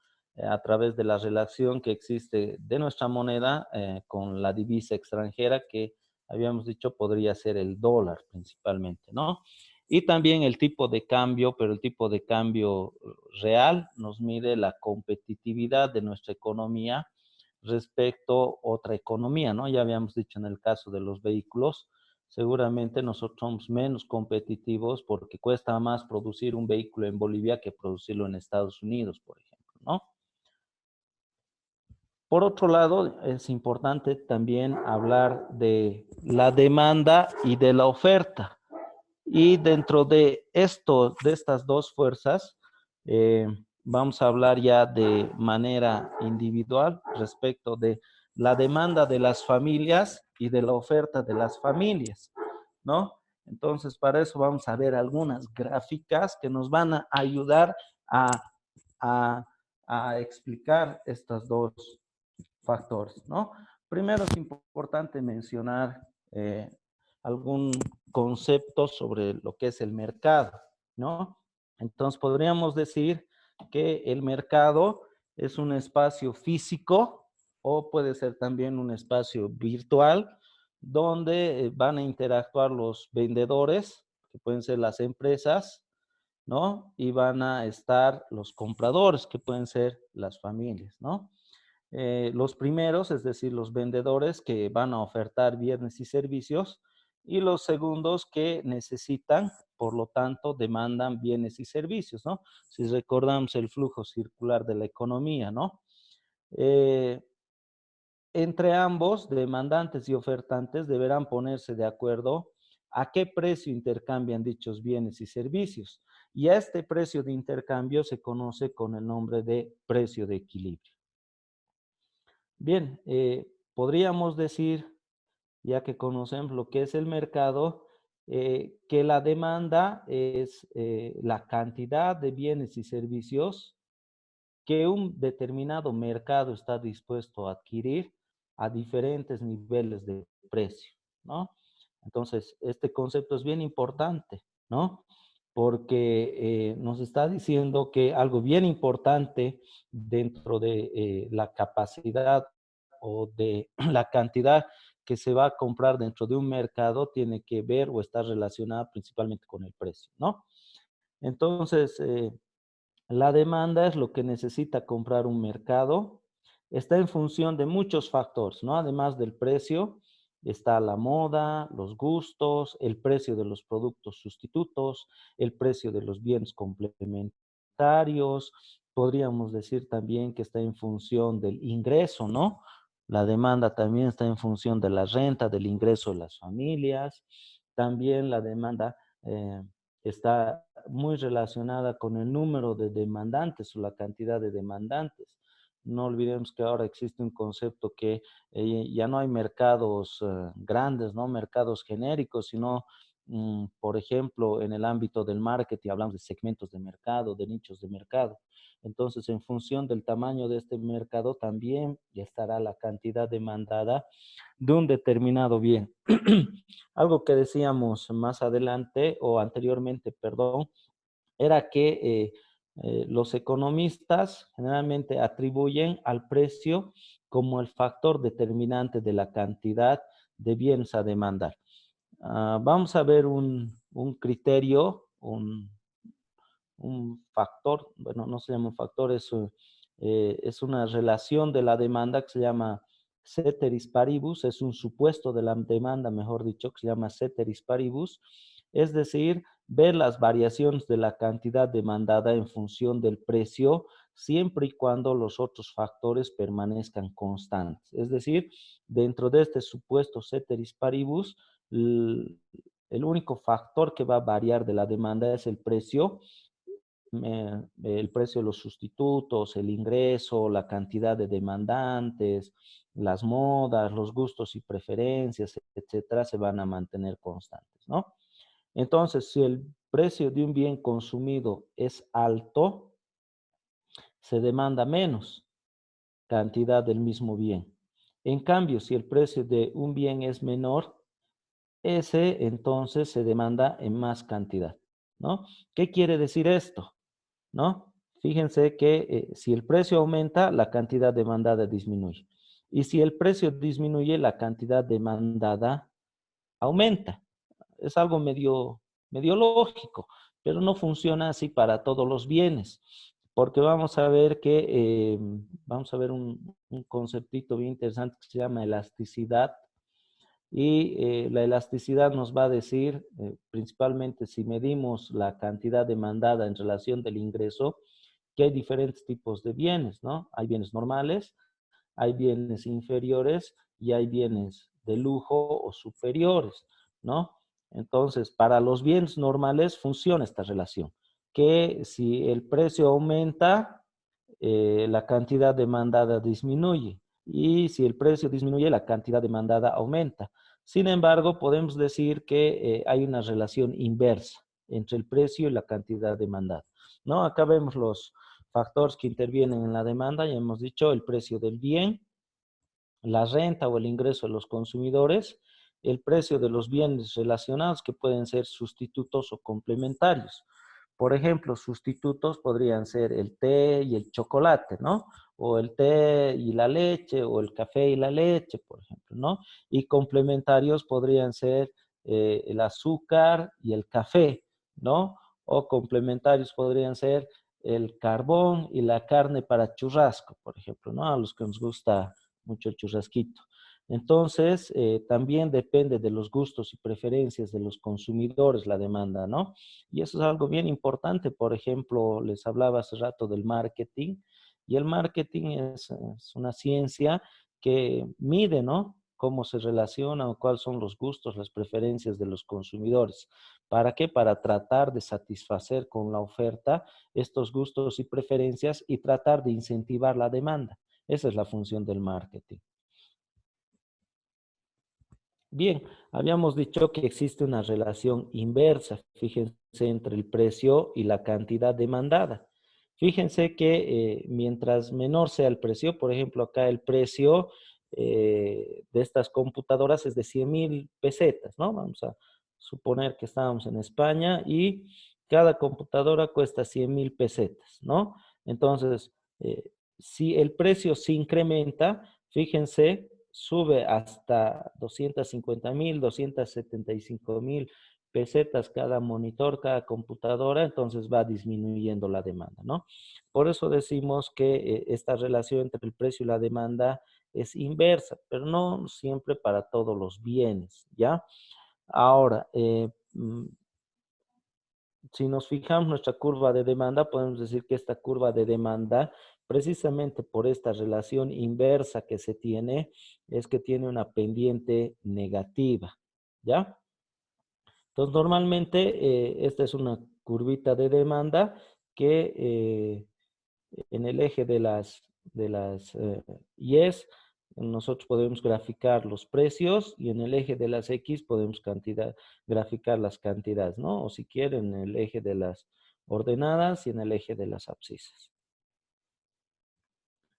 Speaker 2: A través de la relación que existe de nuestra moneda con la divisa extranjera que habíamos dicho podría ser el dólar principalmente, ¿no? Y también el tipo de cambio, pero el tipo de cambio real nos mide la competitividad de nuestra economía respecto a otra economía, ¿no? Ya habíamos dicho en el caso de los vehículos, seguramente nosotros somos menos competitivos porque cuesta más producir un vehículo en Bolivia que producirlo en Estados Unidos, por ejemplo, ¿no? Por otro lado, es importante también hablar de la demanda y de la oferta. Y dentro de esto, de estas dos fuerzas, vamos a hablar ya de manera individual respecto de la demanda de las familias y de la oferta de las familias, ¿no? Entonces, para eso vamos a ver algunas gráficas que nos van a ayudar a, a, a explicar estos dos factores, ¿no? Primero es importante mencionar algún concepto sobre lo que es el mercado, ¿no? Entonces podríamos decir que el mercado es un espacio físico o puede ser también un espacio virtual donde van a interactuar los vendedores, que pueden ser las empresas, ¿no? Y van a estar los compradores, que pueden ser las familias, ¿no? Los primeros, es decir, los vendedores que van a ofertar bienes y servicios, y los segundos que necesitan, por lo tanto, demandan bienes y servicios, ¿no? Si recordamos el flujo circular de la economía, ¿no? Eh, Entre ambos, demandantes y ofertantes deberán ponerse de acuerdo a qué precio intercambian dichos bienes y servicios. Y a este precio de intercambio se conoce con el nombre de precio de equilibrio. Bien, podríamos decir, ya que conocemos lo que es el mercado, que la demanda es la cantidad de bienes y servicios que un determinado mercado está dispuesto a adquirir a diferentes niveles de precio, ¿no? Entonces, este concepto es bien importante, ¿no? Porque nos está diciendo que algo bien importante dentro de la capacidad o de la cantidad que se va a comprar dentro de un mercado tiene que ver o está relacionada principalmente con el precio, ¿no? Entonces, la demanda es lo que necesita comprar un mercado. Está en función de muchos factores, ¿no? Además del precio, está la moda, los gustos, el precio de los productos sustitutos, el precio de los bienes complementarios. Podríamos decir también que está en función del ingreso, ¿no? La demanda también está en función de la renta, del ingreso de las familias. También la demanda está muy relacionada con el número de demandantes o la cantidad de demandantes. No olvidemos que ahora existe un concepto que ya no hay mercados grandes, ¿no? Mercados genéricos, sino, por ejemplo, en el ámbito del marketing hablamos de segmentos de mercado, de nichos de mercado. Entonces, en función del tamaño de este mercado, también ya estará la cantidad demandada de un determinado bien. Algo que decíamos más adelante o anteriormente, perdón, era que los economistas generalmente atribuyen al precio como el factor determinante de la cantidad de bienes a demandar. Vamos a ver un criterio, un factor, bueno, no se llama un factor, es una relación de la demanda que se llama ceteris paribus, es un supuesto de la demanda, mejor dicho, que se llama ceteris paribus, es decir, ver las variaciones de la cantidad demandada en función del precio, siempre y cuando los otros factores permanezcan constantes. Es decir, dentro de este supuesto ceteris paribus, el único factor que va a variar de la demanda es el precio de los sustitutos, el ingreso, la cantidad de demandantes, las modas, los gustos y preferencias, etcétera, se van a mantener constantes, ¿no? Entonces, si el precio de un bien consumido es alto, se demanda menos cantidad del mismo bien. En cambio, si el precio de un bien es menor, ese entonces se demanda en más cantidad, ¿no? ¿Qué quiere decir esto? ¿No? Fíjense que si el precio aumenta, la cantidad demandada disminuye. Y si el precio disminuye, la cantidad demandada aumenta. Es algo medio lógico, pero no funciona así para todos los bienes, porque vamos a ver que, vamos a ver un conceptito bien interesante que se llama elasticidad. Y la elasticidad nos va a decir, principalmente si medimos la cantidad demandada en relación del ingreso, que hay diferentes tipos de bienes, ¿no? Hay bienes normales, hay bienes inferiores y hay bienes de lujo o superiores, ¿no? Entonces, para los bienes normales funciona esta relación, que si el precio aumenta, la cantidad demandada disminuye.
Speaker 3: y si el precio disminuye, la cantidad demandada aumenta. Sin embargo, podemos decir que hay una relación inversa entre el precio y la cantidad demandada, ¿no? Acá vemos los factores que intervienen en la demanda, ya hemos dicho el precio del bien, la renta o el ingreso de los consumidores, el precio de los bienes relacionados que pueden ser sustitutos o complementarios. Por ejemplo, sustitutos podrían ser el té y el chocolate, ¿no? O el té y la leche, o el café y la leche, por ejemplo, ¿no? Y complementarios podrían ser el azúcar y el café, ¿no? O complementarios podrían ser el carbón y la carne para churrasco, por ejemplo, ¿no? A los que nos gusta mucho el churrasquito. Entonces, también depende de los gustos y preferencias de los consumidores la demanda, ¿no? Y eso es algo bien importante. Por ejemplo, les hablaba hace rato del marketing, y el marketing es una ciencia que mide, ¿no? Cómo se relaciona o cuáles son los gustos, las preferencias de los consumidores. ¿Para qué? Para tratar de satisfacer con la oferta estos gustos y preferencias y tratar de incentivar la demanda. Esa es la función del marketing. Bien, habíamos dicho que existe una relación inversa, fíjense, entre el precio y la cantidad demandada. Fíjense que mientras menor sea el precio, por ejemplo, acá el precio de estas computadoras es de 100.000 pesetas, ¿no? Vamos a suponer que estábamos en España y cada computadora cuesta 100.000 pesetas, ¿no? Entonces, si el precio se incrementa, fíjense, sube hasta 250.000, 275.000 pesetas cada monitor, cada computadora, entonces va disminuyendo la demanda, ¿no? Por eso decimos que esta relación entre el precio y la demanda es inversa, pero no siempre para todos los bienes, ¿ya? Ahora, si nos fijamos en nuestra curva de demanda, podemos decir que esta curva de demanda, precisamente por esta relación inversa que se tiene, es que tiene una pendiente negativa, ¿ya? Entonces, normalmente esta es una curvita de demanda que en el eje de las Y's, nosotros podemos graficar los precios y en el eje de las X podemos graficar las cantidades, ¿no? O si quieren, en el eje de las ordenadas y en el eje de las abscisas.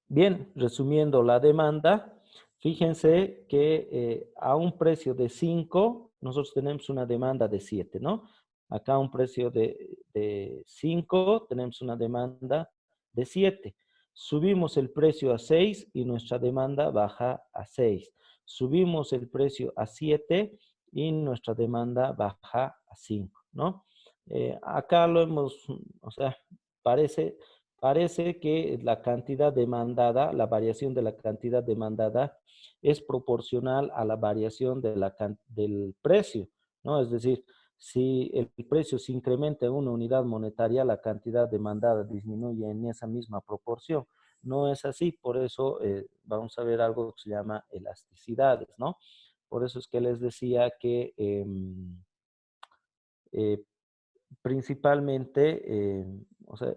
Speaker 3: Bien, resumiendo la demanda, fíjense que a un precio de 5, nosotros tenemos una demanda de 7, ¿no? Acá a un precio de 5, tenemos una demanda de 7. Subimos el precio a 6 y nuestra demanda baja a 6. Subimos el precio a 7 y nuestra demanda baja a 5, ¿no? Acá lo hemos, o sea, parece que la cantidad demandada, la variación de la cantidad demandada es proporcional a la variación del precio, ¿no? Es decir, si el precio se incrementa en una unidad monetaria, la cantidad demandada disminuye en esa misma proporción. No es así, por eso vamos a ver algo que se llama elasticidades, ¿no? Por eso es que les decía que eh, principalmente, o sea,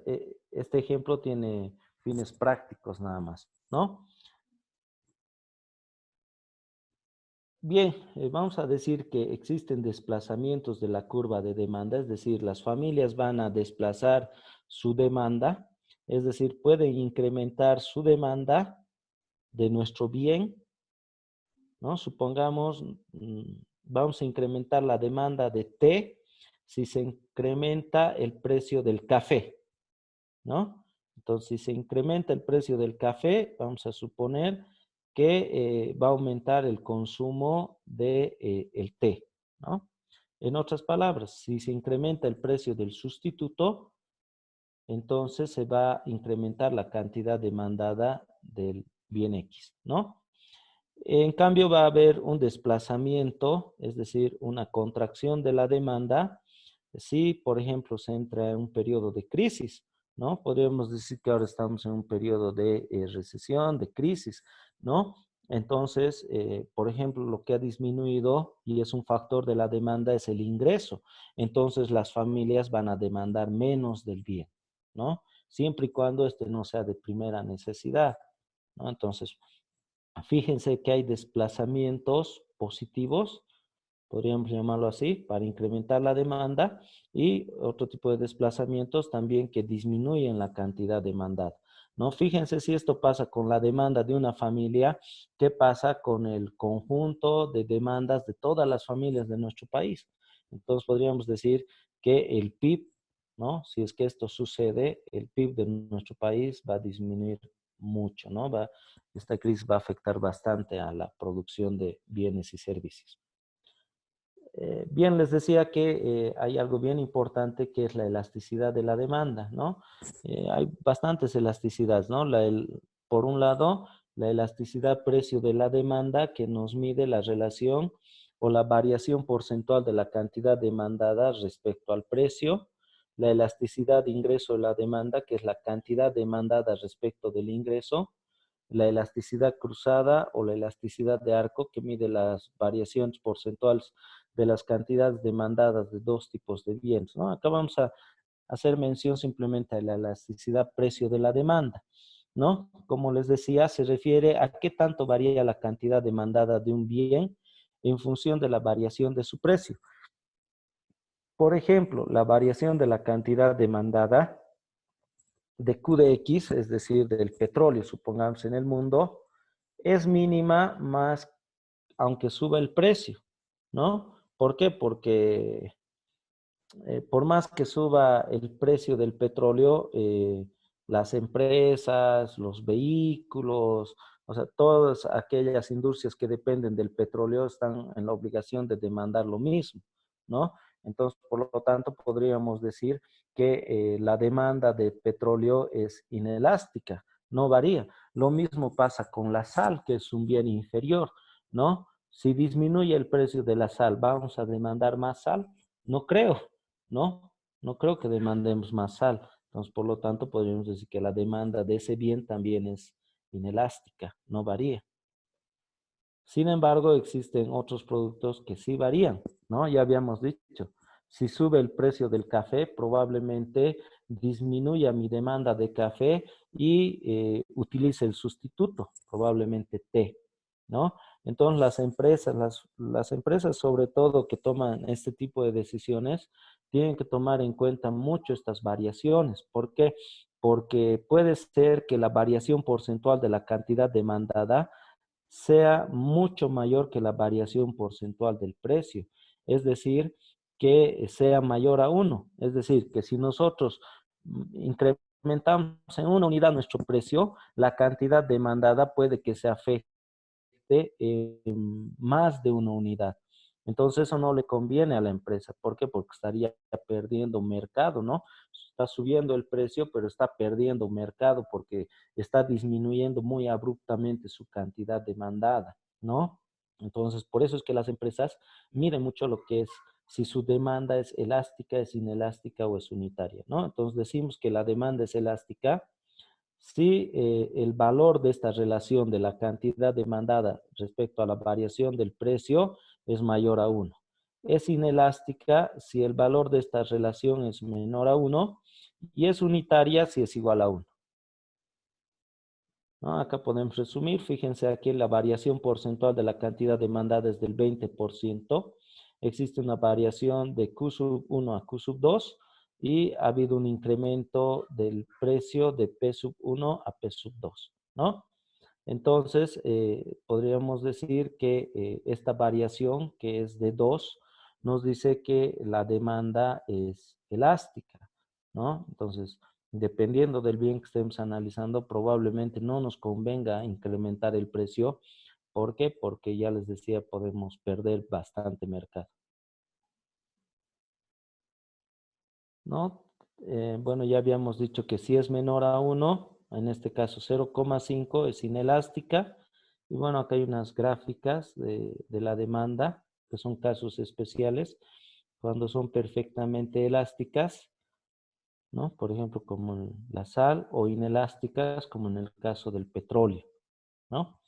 Speaker 3: este ejemplo tiene fines prácticos nada más, ¿no? Bien, vamos a decir que existen desplazamientos de la curva de demanda, es decir, las familias van a desplazar su demanda, es decir, pueden incrementar su demanda de nuestro bien, ¿no? Supongamos, vamos a incrementar la demanda de té si se incrementa el precio del café, ¿no? Entonces, si se incrementa el precio del café, vamos a suponer que va a aumentar el consumo de, el té, ¿no? En otras palabras, si se incrementa el precio del sustituto, entonces se va a incrementar la cantidad demandada del bien X, ¿no? En cambio, va a haber un desplazamiento, es decir, una contracción de la demanda, si, por ejemplo, se entra en un periodo de crisis, ¿no? Podríamos decir que ahora estamos en un periodo de recesión, de crisis, ¿no? Entonces, por ejemplo, lo que ha disminuido y es un factor de la demanda es el ingreso. Entonces, las familias van a demandar menos del bien, ¿no? Siempre y cuando este no sea de primera necesidad, ¿no? Entonces, Fíjense que hay desplazamientos positivos, podríamos llamarlo así, para incrementar la demanda, y otro tipo de desplazamientos también que disminuyen la cantidad demandada, ¿no? Fíjense si esto pasa con la demanda de una familia, ¿qué pasa con el conjunto de demandas de todas las familias de nuestro país? Entonces podríamos decir que el PIB, ¿no? Si es que esto sucede, el PIB de nuestro país va a disminuir mucho, ¿no? Esta crisis va a afectar bastante a la producción de bienes y servicios. Bien, les decía que hay algo bien importante que es la elasticidad de la demanda, ¿no? Hay bastantes elasticidades, ¿no? Por un lado, la elasticidad precio de la demanda que nos mide la relación o la variación porcentual de la cantidad demandada respecto al precio. La elasticidad de ingreso de la demanda, que es la cantidad demandada respecto del ingreso. La elasticidad cruzada o la elasticidad de arco, que mide las variaciones porcentuales de las cantidades demandadas de dos tipos de bienes, ¿no? Acá vamos a hacer mención simplemente a la elasticidad precio de la demanda, ¿no? Como les decía, se refiere a qué tanto varía la cantidad demandada de un bien en función de la variación de su precio. Por ejemplo, la variación de la cantidad demandada de Q de X, es decir, del petróleo, supongamos en el mundo, es mínima más aunque suba el precio, ¿no? ¿Por qué? Porque por más que suba el precio del petróleo, las empresas, los vehículos, o sea, todas aquellas industrias que dependen del petróleo están en la obligación de demandar lo mismo, ¿no? Entonces, por lo tanto, podríamos decir que la demanda de petróleo es inelástica, no varía. Lo mismo pasa con la sal, que es un bien inferior, ¿no? Si disminuye el precio de la sal, ¿vamos a demandar más sal? No creo, ¿no? No creo que demandemos más sal. Entonces, por lo tanto, podríamos decir que la demanda de ese bien también es inelástica, no varía. Sin embargo, existen otros productos que sí varían, ¿no? Ya habíamos dicho, si sube el precio del café, probablemente disminuya mi demanda de café y utilice el sustituto, probablemente té, ¿no? Entonces, las empresas sobre todo que toman este tipo de decisiones, tienen que tomar en cuenta mucho estas variaciones. ¿Por qué? Porque puede ser que la variación porcentual de la cantidad demandada sea mucho mayor que la variación porcentual del precio. Es decir, que sea mayor a 1. Es decir, que si nosotros incrementamos en una unidad nuestro precio, la cantidad demandada puede que se afecte más de una unidad. Entonces eso no le conviene a la empresa. ¿Por qué? Porque estaría perdiendo mercado, ¿no? Está subiendo el precio, pero está perdiendo mercado porque está disminuyendo muy abruptamente su cantidad demandada, ¿no? Entonces, por eso es que las empresas miden mucho lo que es si su demanda es elástica, es inelástica o es unitaria, ¿no? Entonces decimos que la demanda es elástica si el valor de esta relación de la cantidad demandada respecto a la variación del precio es mayor a 1. Es inelástica si el valor de esta relación es menor a 1 y es unitaria si es igual a 1. ¿No? Acá podemos resumir, fíjense aquí la variación porcentual de la cantidad demandada es del 20%. Existe una variación de Q sub 1 a Q sub 2 y ha habido un incremento del precio de P sub 1 a P sub 2, ¿no? Entonces, podríamos decir que esta variación, que es de 2, nos dice que la demanda es elástica, ¿no? Entonces, dependiendo del bien que estemos analizando, probablemente no nos convenga incrementar el precio. ¿Por qué? Porque ya les decía, podemos perder bastante mercado, ¿no? Bueno, ya habíamos dicho que si es menor a 1, en este caso 0,5 es inelástica. Y bueno, acá hay unas gráficas de la demanda, que son casos especiales, cuando son perfectamente elásticas, ¿no? Por ejemplo, como en la sal, o inelásticas, como en el caso del petróleo, ¿no?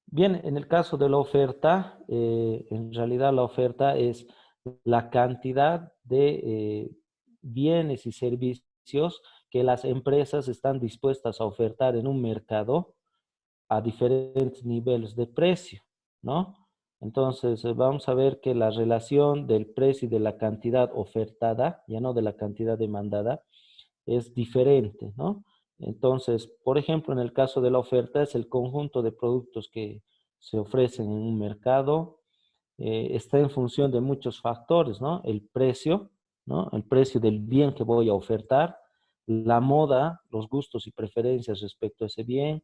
Speaker 3: Bien, en el caso de la oferta, en realidad la oferta es la cantidad de bienes y servicios que las empresas están dispuestas a ofertar en un mercado a diferentes niveles de precio, ¿no? Entonces, vamos a ver que la relación del precio y de la cantidad ofertada, ya no de la cantidad demandada, es diferente, ¿no? Entonces, por ejemplo, en el caso de la oferta es el conjunto de productos que se ofrecen en un mercado, está en función de muchos factores, ¿no? El precio, ¿no? El precio del bien que voy a ofertar, la moda, los gustos y preferencias respecto a ese bien,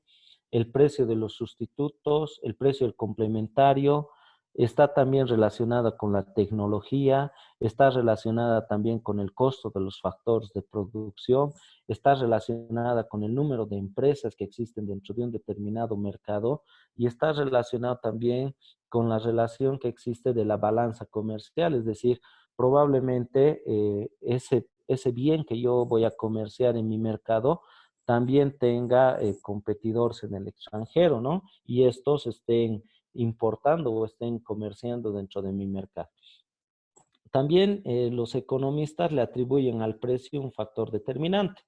Speaker 3: el precio de los sustitutos, el precio del complementario, está también relacionada con la tecnología, está relacionada también con el costo de los factores de producción, está relacionada con el número de empresas que existen dentro de un determinado mercado y está relacionado también con la relación que existe de la balanza comercial, es decir, probablemente ese bien que yo voy a comerciar en mi mercado también tenga competidores en el extranjero, ¿no? Y estos estén importando o estén comerciando dentro de mi mercado. También los economistas le atribuyen al precio un factor determinante.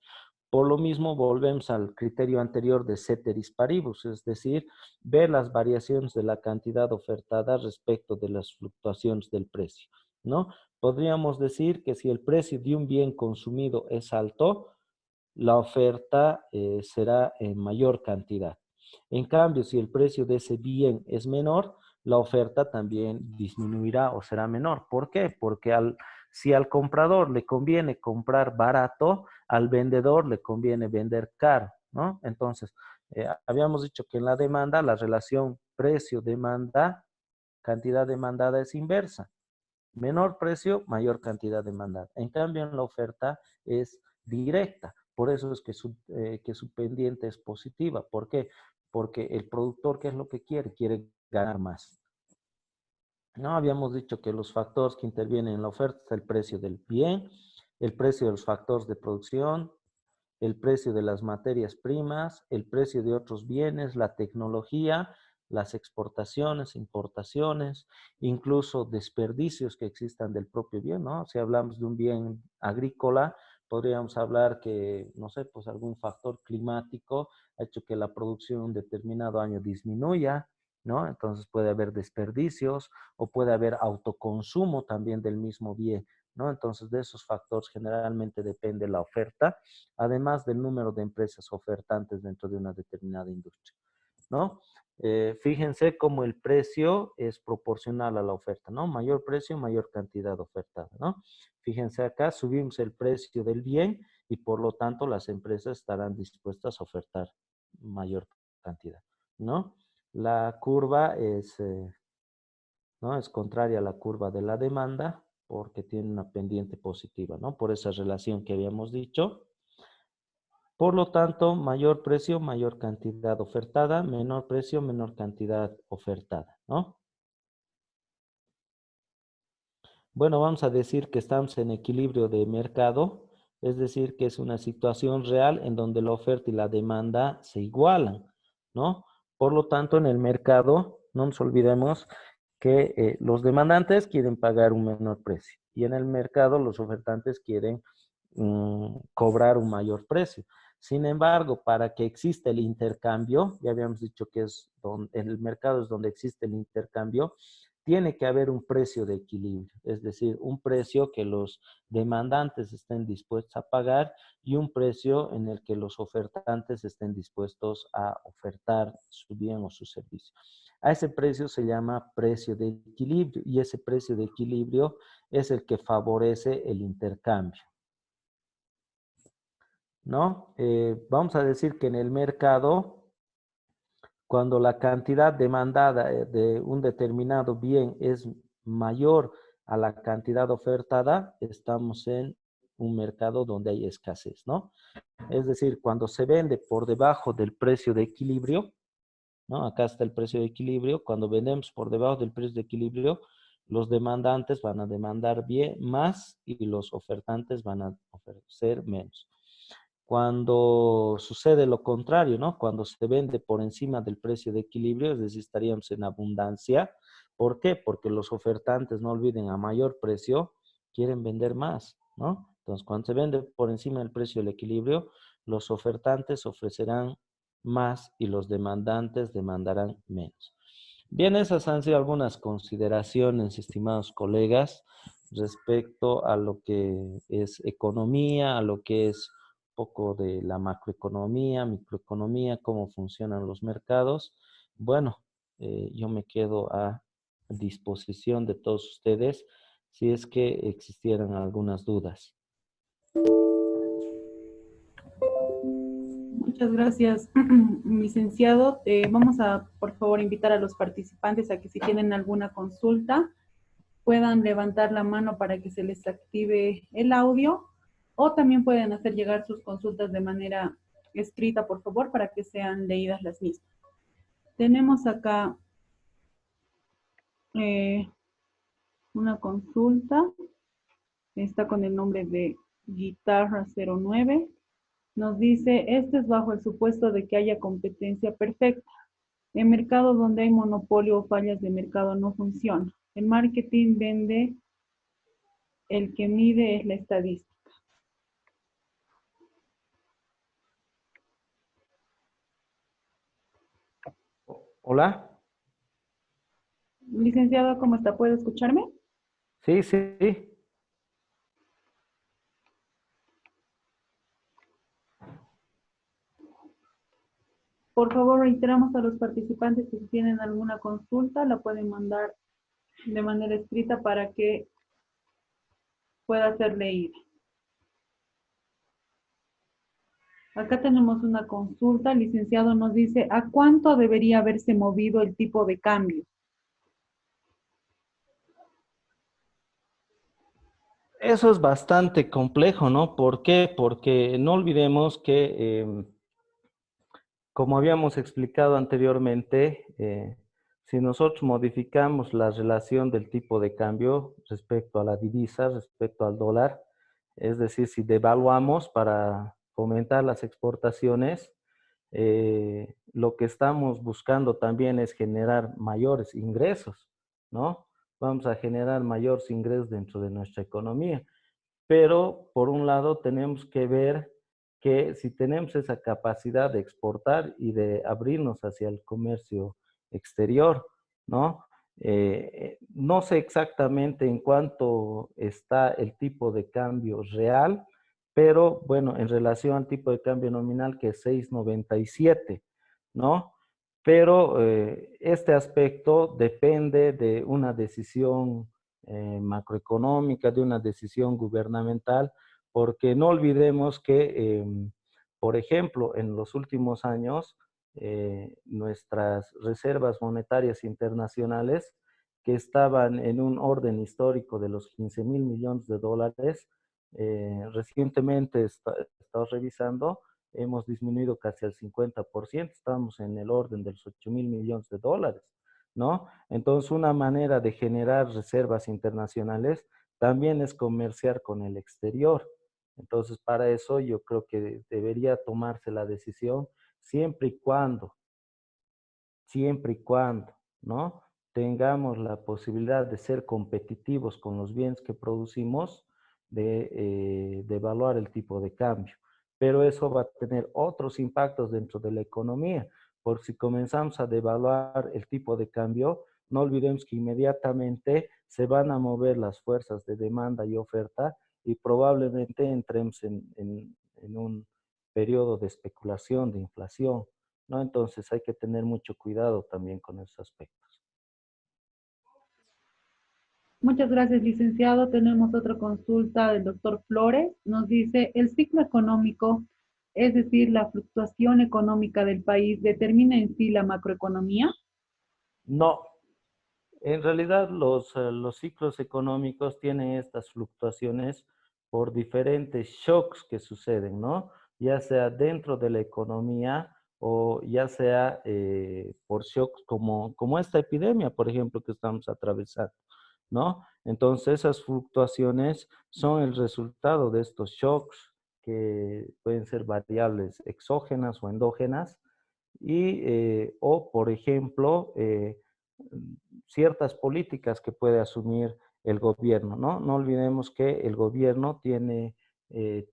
Speaker 3: Por lo mismo, volvemos al criterio anterior de ceteris paribus, es decir, ver las variaciones de la cantidad ofertada respecto de las fluctuaciones del precio, ¿no? Podríamos decir que si el precio de un bien consumido es alto, la oferta será en mayor cantidad. En cambio, si el precio de ese bien es menor, la oferta también disminuirá o será menor. ¿Por qué? Porque si al comprador le conviene comprar barato, al vendedor le conviene vender caro, ¿no? Entonces, habíamos dicho que en la demanda la relación precio-demanda, cantidad demandada es inversa. Menor precio, mayor cantidad demandada. En cambio, en la oferta es directa. Por eso es que su pendiente es positiva. ¿Por qué? Porque el productor, ¿qué es lo que quiere? Quiere ganar más. No habíamos dicho que los factores que intervienen en la oferta es el precio del bien, el precio de los factores de producción, el precio de las materias primas, el precio de otros bienes, la tecnología, las exportaciones, importaciones, incluso desperdicios que existan del propio bien, ¿no? Si hablamos de un bien agrícola, podríamos hablar que, no sé, pues algún factor climático ha hecho que la producción en un determinado año disminuya, ¿no? Entonces puede haber desperdicios o puede haber autoconsumo también del mismo bien, ¿no? Entonces de esos factores generalmente depende la oferta, además del número de empresas ofertantes dentro de una determinada industria, ¿no? Fíjense cómo el precio es proporcional a la oferta, ¿no? Mayor precio, mayor cantidad ofertada, ¿no? Fíjense acá, subimos el precio del bien y por lo tanto las empresas estarán dispuestas a ofertar mayor cantidad, ¿no? La curva ¿no? Es contraria a la curva de la demanda porque tiene una pendiente positiva, ¿no? Por esa relación que habíamos dicho. Por lo tanto, mayor precio, mayor cantidad ofertada, menor precio, menor cantidad ofertada, ¿no? Bueno, vamos a decir que estamos en equilibrio de mercado, es decir, que es una situación real en donde la oferta y la demanda se igualan, ¿no? Por lo tanto, en el mercado, no nos olvidemos que los demandantes quieren pagar un menor precio y en el mercado los ofertantes quieren cobrar un mayor precio. Sin embargo, para que exista el intercambio, ya habíamos dicho que en el mercado es donde existe el intercambio, tiene que haber un precio de equilibrio, es decir, un precio que los demandantes estén dispuestos a pagar y un precio en el que los ofertantes estén dispuestos a ofertar su bien o su servicio. A ese precio se llama precio de equilibrio y ese precio de equilibrio es el que favorece el intercambio, ¿no? Vamos a decir que en el mercado, cuando la cantidad demandada de un determinado bien es mayor a la cantidad ofertada, estamos en un mercado donde hay escasez, ¿no? Es decir, cuando se vende por debajo del precio de equilibrio, ¿no? Acá está el precio de equilibrio. Cuando vendemos por debajo del precio de equilibrio, los demandantes van a demandar bien más y los ofertantes van a ofrecer menos. Cuando sucede lo contrario, ¿no? Cuando se vende por encima del precio de equilibrio, es decir, estaríamos en abundancia. ¿Por qué? Porque los ofertantes, no olviden, a mayor precio quieren vender más, ¿no? Entonces, cuando se vende por encima del precio del equilibrio, los ofertantes ofrecerán más y los demandantes demandarán menos. Bien, esas han sido algunas consideraciones, estimados colegas, respecto a lo que es economía, a lo que es un poco de la macroeconomía, microeconomía, cómo funcionan los mercados. Bueno, yo me quedo a disposición de todos ustedes si es que existieran algunas dudas.
Speaker 1: Muchas gracias, licenciado. Vamos a, por favor, invitar a los participantes a que si tienen alguna consulta puedan levantar la mano para que se les active el audio, o también pueden hacer llegar sus consultas de manera escrita, por favor, para que sean leídas las mismas. Tenemos acá una consulta, está con el nombre de Guitarra09. Nos dice, esto es bajo el supuesto de que haya competencia perfecta. En mercados donde hay monopolio o fallas de mercado no funciona. El marketing vende, el que mide es la estadística.
Speaker 3: Hola.
Speaker 1: Licenciado, ¿cómo está? ¿Puede escucharme?
Speaker 3: Sí, sí.
Speaker 1: Por favor, reiteramos a los participantes que si tienen alguna consulta, la pueden mandar de manera escrita para que pueda ser leída. Acá tenemos una consulta. El licenciado nos dice, ¿a cuánto debería haberse movido el tipo de cambio?
Speaker 3: Eso es bastante complejo, ¿no? ¿Por qué? Porque no olvidemos que, como habíamos explicado anteriormente, si nosotros modificamos la relación del tipo de cambio respecto a la divisa, respecto al dólar, es decir, si devaluamos para fomentar las exportaciones, lo que estamos buscando también es generar mayores ingresos, ¿no? Vamos a generar mayores ingresos dentro de nuestra economía. Pero, por un lado, tenemos que ver que si tenemos esa capacidad de exportar y de abrirnos hacia el comercio exterior, ¿no? No sé exactamente en cuánto está el tipo de cambio real, pero bueno, en relación al tipo de cambio nominal que es 6.97, ¿no? Pero este aspecto depende de una decisión macroeconómica, de una decisión gubernamental, porque no olvidemos que, por ejemplo, en los últimos años, nuestras reservas monetarias internacionales, que estaban en un orden histórico de los 15.000 millones de dólares, recientemente estamos revisando, hemos disminuido casi al 50%, estamos en el orden de los 8.000 millones de dólares, ¿no? Entonces, una manera de generar reservas internacionales también es comerciar con el exterior. Entonces, para eso yo creo que debería tomarse la decisión siempre y cuando, ¿no? Tengamos la posibilidad de ser competitivos con los bienes que producimos, de evaluar el tipo de cambio. Pero eso va a tener otros impactos dentro de la economía, por si comenzamos a devaluar el tipo de cambio, no olvidemos que inmediatamente se van a mover las fuerzas de demanda y oferta y probablemente entremos en un periodo de especulación, de inflación, ¿no? Entonces hay que tener mucho cuidado también con esos aspectos.
Speaker 1: Muchas gracias, licenciado. Tenemos otra consulta del doctor Flores. Nos dice, ¿el ciclo económico, es decir, la fluctuación económica del país, determina en sí la macroeconomía?
Speaker 3: No, en realidad los ciclos económicos tienen estas fluctuaciones por diferentes shocks que suceden, ¿no? Ya sea dentro de la economía o ya sea por shocks como esta epidemia, por ejemplo, que estamos atravesando, ¿no? Entonces esas fluctuaciones son el resultado de estos shocks que pueden ser variables exógenas o endógenas y o, por ejemplo, ciertas políticas que puede asumir el gobierno, ¿no? No olvidemos que el gobierno tiene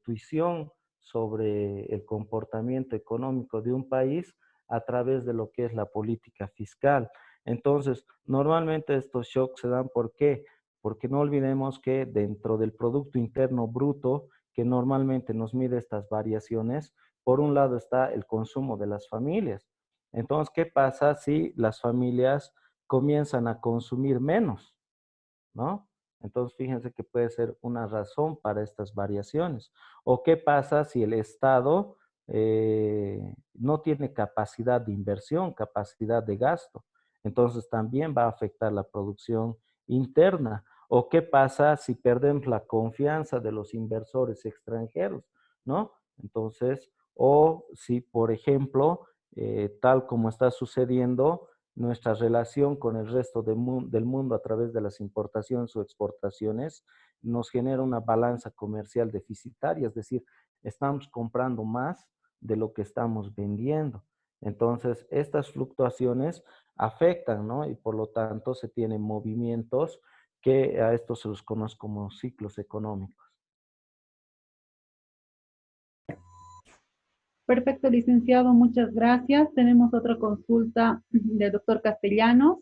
Speaker 3: tuición sobre el comportamiento económico de un país a través de lo que es la política fiscal. Entonces, normalmente estos shocks se dan, ¿por qué? Porque no olvidemos que dentro del Producto Interno Bruto, que normalmente nos mide estas variaciones, por un lado está el consumo de las familias. Entonces, ¿qué pasa si las familias comienzan a consumir menos? ¿No? Entonces, fíjense que puede ser una razón para estas variaciones. ¿O qué pasa si el Estado no tiene capacidad de inversión, capacidad de gasto? Entonces, también va a afectar la producción interna. ¿O qué pasa si perdemos la confianza de los inversores extranjeros? ¿No? Entonces, o si, por ejemplo, tal como está sucediendo, nuestra relación con el resto del mundo a través de las importaciones o exportaciones nos genera una balanza comercial deficitaria, es decir, estamos comprando más de lo que estamos vendiendo. Entonces, estas fluctuaciones afectan, ¿no? Y por lo tanto se tienen movimientos que a estos se los conoce como ciclos económicos.
Speaker 1: Perfecto, licenciado, muchas gracias. Tenemos otra consulta del doctor Castellanos.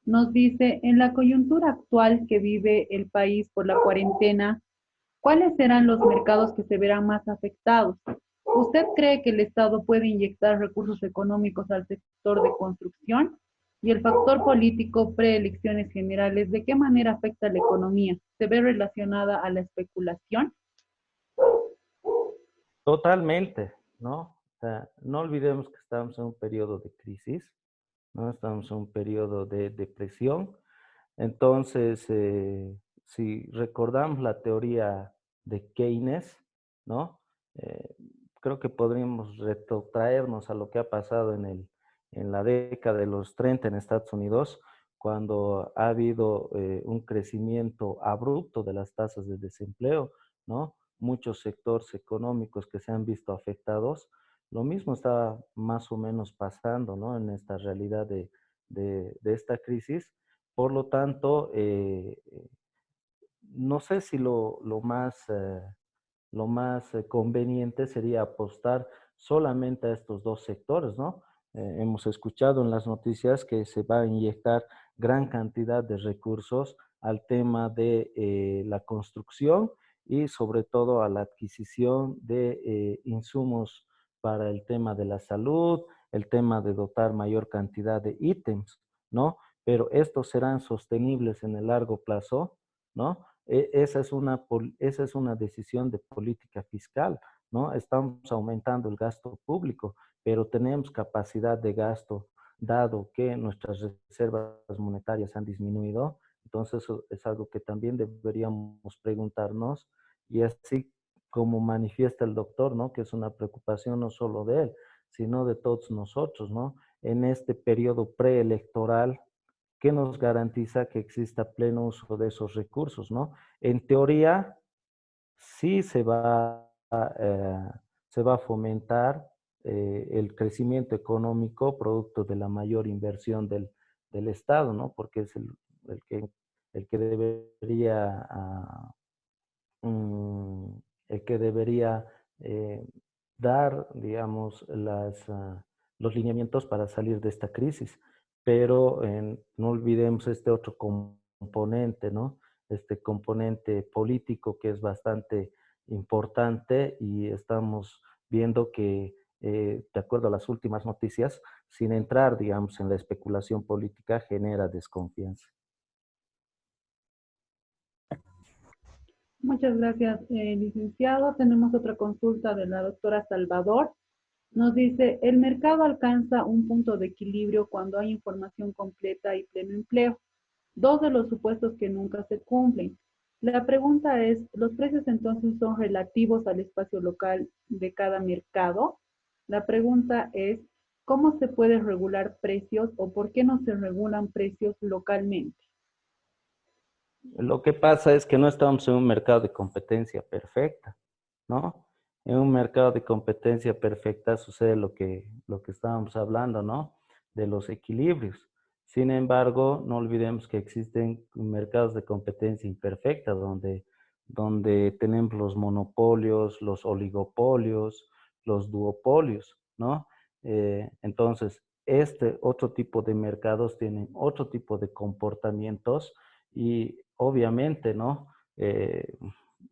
Speaker 1: Nos dice, en la coyuntura actual que vive el país por la cuarentena, ¿cuáles serán los mercados que se verán más afectados? ¿Usted cree que el Estado puede inyectar recursos económicos al sector de construcción? Y el factor político preelecciones generales, ¿de qué manera afecta la economía? ¿Se ve relacionada a la especulación?
Speaker 3: Totalmente, ¿no? O sea, no olvidemos que estamos en un periodo de crisis, ¿no? Estamos en un periodo de depresión. Entonces, si recordamos la teoría de Keynes, ¿no? Eh, Creo que podríamos retrotraernos a lo que ha pasado en la década de los 30 en Estados Unidos, cuando ha habido un crecimiento abrupto de las tasas de desempleo, ¿no? Muchos sectores económicos que se han visto afectados. Lo mismo está más o menos pasando, ¿no? En esta realidad de esta crisis. Por lo tanto, no sé si lo más conveniente sería apostar solamente a estos dos sectores, ¿no? Hemos escuchado en las noticias que se va a inyectar gran cantidad de recursos al tema de la construcción y sobre todo a la adquisición de insumos para el tema de la salud, el tema de dotar mayor cantidad de ítems, ¿no? Pero estos serán sostenibles en el largo plazo, ¿no? Esa es una decisión de política fiscal, ¿no? Estamos aumentando el gasto público, pero tenemos capacidad de gasto, dado que nuestras reservas monetarias han disminuido. Entonces, eso es algo que también deberíamos preguntarnos, y así como manifiesta el doctor, ¿no? Que es una preocupación no solo de él, sino de todos nosotros, ¿no? En este periodo preelectoral, ¿qué nos garantiza que exista pleno uso de esos recursos, ¿no? En teoría, sí se va a fomentar el crecimiento económico producto de la mayor inversión del Estado, ¿no? Porque es el que, el que debería, mm, el que debería eh, dar, digamos, los lineamientos para salir de esta crisis. Pero no olvidemos este otro componente, ¿no? Este componente político que es bastante importante, y estamos viendo que, de acuerdo a las últimas noticias, sin entrar, digamos, en la especulación política, genera desconfianza.
Speaker 1: Muchas gracias, licenciado. Tenemos otra consulta de la doctora Salvador. Nos dice, el mercado alcanza un punto de equilibrio cuando hay información completa y pleno empleo, dos de los supuestos que nunca se cumplen. La pregunta es, ¿los precios entonces son relativos al espacio local de cada mercado? La pregunta es, ¿cómo se puede regular precios o por qué no se regulan precios localmente?
Speaker 3: Lo que pasa es que no estamos en un mercado de competencia perfecta, ¿no? En un mercado de competencia perfecta sucede lo que estábamos hablando, ¿no? De los equilibrios. Sin embargo, no olvidemos que existen mercados de competencia imperfecta, donde donde tenemos los monopolios, los oligopolios, los duopolios, ¿no? Entonces, este otro tipo de mercados tienen otro tipo de comportamientos y obviamente, ¿no?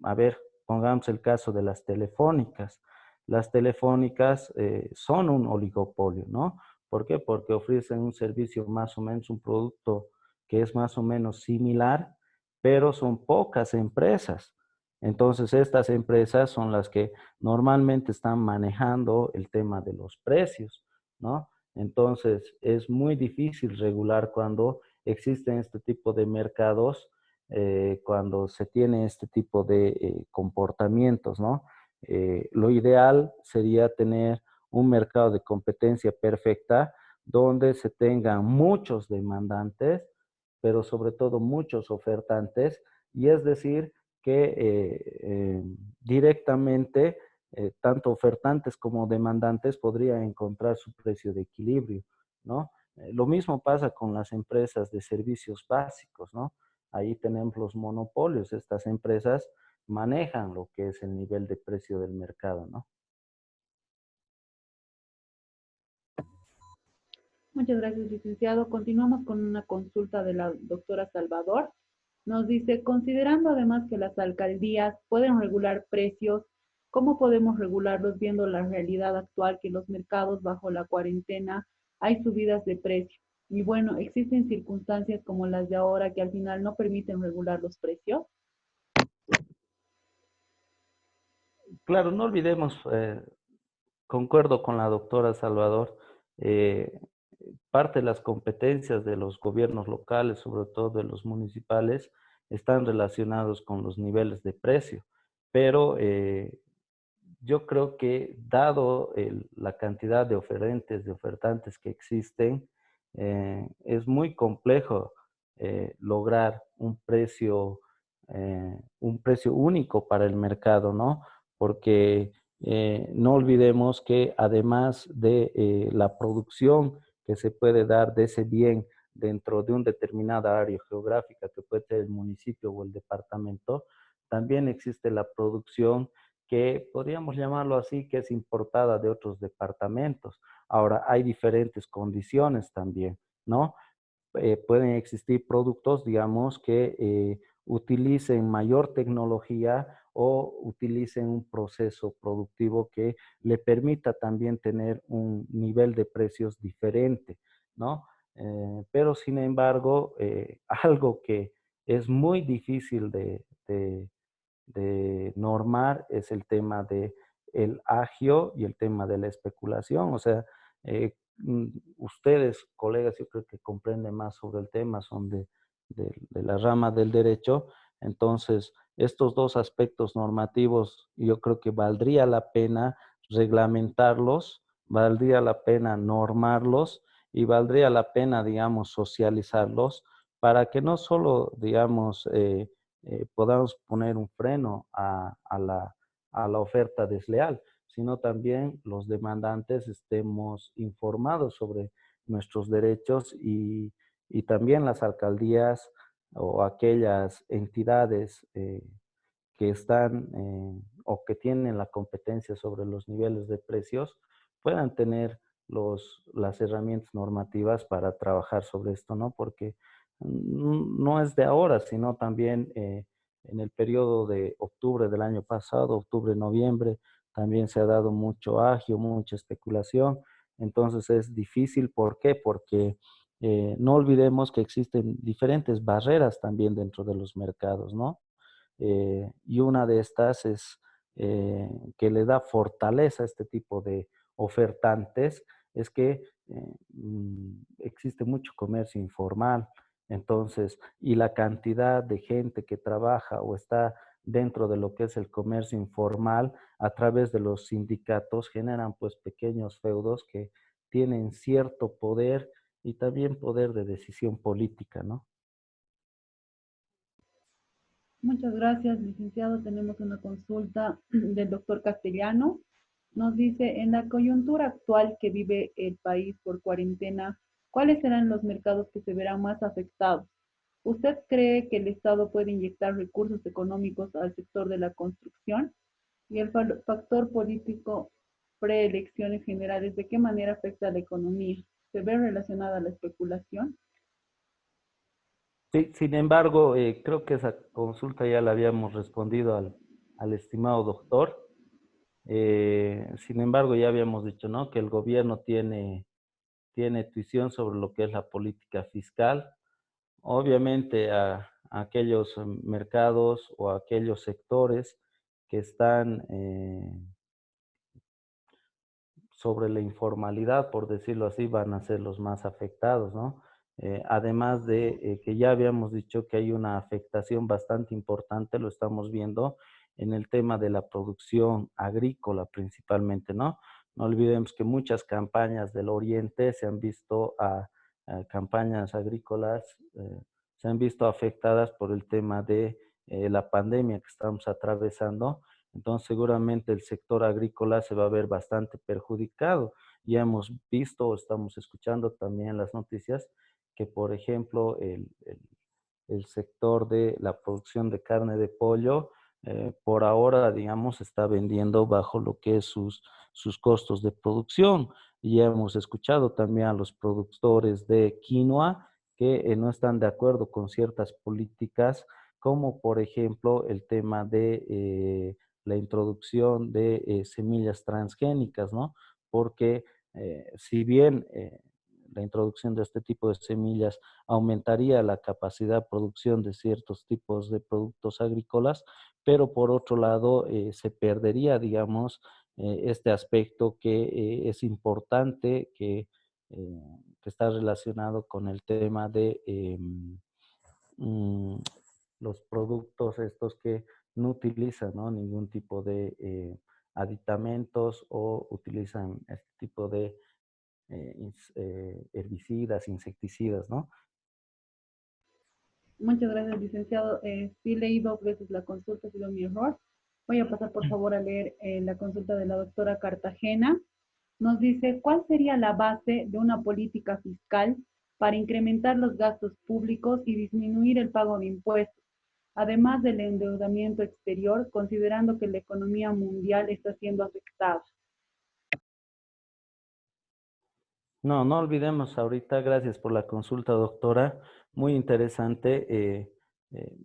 Speaker 3: A ver, pongamos el caso de las telefónicas. Las telefónicas son un oligopolio, ¿no? ¿Por qué? Porque ofrecen un servicio más o menos, un producto que es más o menos similar, pero son pocas empresas. Entonces, estas empresas son las que normalmente están manejando el tema de los precios, ¿no? Entonces, es muy difícil regular cuando existen este tipo de mercados, cuando se tiene este tipo de comportamientos, ¿no? Lo ideal sería tener un mercado de competencia perfecta donde se tengan muchos demandantes, pero sobre todo muchos ofertantes, y es decir, que directamente tanto ofertantes como demandantes podrían encontrar su precio de equilibrio, ¿no? Lo mismo pasa con las empresas de servicios básicos, ¿no? Ahí tenemos los monopolios, estas empresas manejan lo que es el nivel de precio del mercado, ¿no?
Speaker 1: Muchas gracias, licenciado. Continuamos con una consulta de la doctora Salvador. Nos dice, considerando además que las alcaldías pueden regular precios, ¿cómo podemos regularlos viendo la realidad actual que los mercados bajo la cuarentena hay subidas de precio? Y bueno, existen circunstancias como las de ahora que al final no permiten regular los precios.
Speaker 3: Claro, no olvidemos, concuerdo con la doctora Salvador, eh, parte de las competencias de los gobiernos locales, sobre todo de los municipales, están relacionados con los niveles de precio, pero yo creo que dado la cantidad de oferentes, de ofertantes que existen, es muy complejo lograr un precio único para el mercado, ¿no? Porque no olvidemos que además de la producción que se puede dar de ese bien dentro de una determinada área geográfica, que puede ser el municipio o el departamento, también existe la producción que podríamos llamarlo así, que es importada de otros departamentos. Ahora, hay diferentes condiciones también, ¿no? Pueden existir productos, digamos, que utilicen mayor tecnología o utilicen un proceso productivo que le permita también tener un nivel de precios diferente, ¿no? Pero sin embargo, algo que es muy difícil de normar es el tema de el agio y el tema de la especulación. O sea, ustedes, colegas, yo creo que comprenden más sobre el tema, son de la rama del derecho. Entonces, estos dos aspectos normativos, yo creo que valdría la pena reglamentarlos, valdría la pena normarlos y valdría la pena, digamos, socializarlos para que no solo, digamos, podamos poner un freno a la oferta desleal, sino también los demandantes estemos informados sobre nuestros derechos y también las alcaldías o aquellas entidades que están o que tienen la competencia sobre los niveles de precios puedan tener las herramientas normativas para trabajar sobre esto, ¿no? Porque no es de ahora, sino también en el periodo de octubre del año pasado, octubre-noviembre, también se ha dado mucho agio, mucha especulación. Entonces es difícil, ¿por qué? Porque no olvidemos que existen diferentes barreras también dentro de los mercados, ¿no? Y una de estas es que le da fortaleza a este tipo de ofertantes, es que existe mucho comercio informal, entonces, y la cantidad de gente que trabaja o está dentro de lo que es el comercio informal a través de los sindicatos generan pues pequeños feudos que tienen cierto poder y también poder de decisión política, ¿no?
Speaker 1: Muchas gracias, licenciado. Tenemos una consulta del doctor Castellano. Nos dice, en la coyuntura actual que vive el país por cuarentena, ¿cuáles serán los mercados que se verán más afectados? ¿Usted cree que el Estado puede inyectar recursos económicos al sector de la construcción? Y el factor político preelecciones generales, ¿de qué manera afecta a la economía? ¿Se ve relacionada a la especulación?
Speaker 3: Sí, sin embargo, creo que esa consulta ya la habíamos respondido al estimado doctor. Sin embargo, ya habíamos dicho, ¿no? Que el gobierno tiene tuición sobre lo que es la política fiscal. Obviamente, a aquellos mercados o a aquellos sectores que están sobre la informalidad, por decirlo así, van a ser los más afectados, ¿no? Además de que ya habíamos dicho que hay una afectación bastante importante, lo estamos viendo en el tema de la producción agrícola principalmente, ¿no? No olvidemos que muchas campañas del Oriente se han visto a campañas agrícolas, se han visto afectadas por el tema de la pandemia que estamos atravesando. Entonces, seguramente el sector agrícola se va a ver bastante perjudicado. Ya hemos visto o estamos escuchando también en las noticias que, por ejemplo, el sector de la producción de carne de pollo, por ahora, digamos, está vendiendo bajo lo que es sus costos de producción. Y ya hemos escuchado también a los productores de quinoa que no están de acuerdo con ciertas políticas, como por ejemplo el tema de la introducción de semillas transgénicas, ¿no? Porque si bien la introducción de este tipo de semillas aumentaría la capacidad de producción de ciertos tipos de productos agrícolas, pero por otro lado se perdería, digamos, este aspecto que es importante, que está relacionado con el tema de mm, los productos estos que no utilizan, ¿no? Ningún tipo de aditamentos o utilizan este tipo de herbicidas, insecticidas, ¿no?
Speaker 1: Muchas gracias, licenciado. Sí leí dos veces la consulta, ha sido mi error. Voy a pasar, por favor, a leer la consulta de la doctora Cartagena. Nos dice, ¿cuál sería la base de una política fiscal para incrementar los gastos públicos y disminuir el pago de impuestos, además del endeudamiento exterior, considerando que la economía mundial está siendo afectada?
Speaker 3: No, no olvidemos ahorita, gracias por la consulta, doctora, muy interesante. Eh,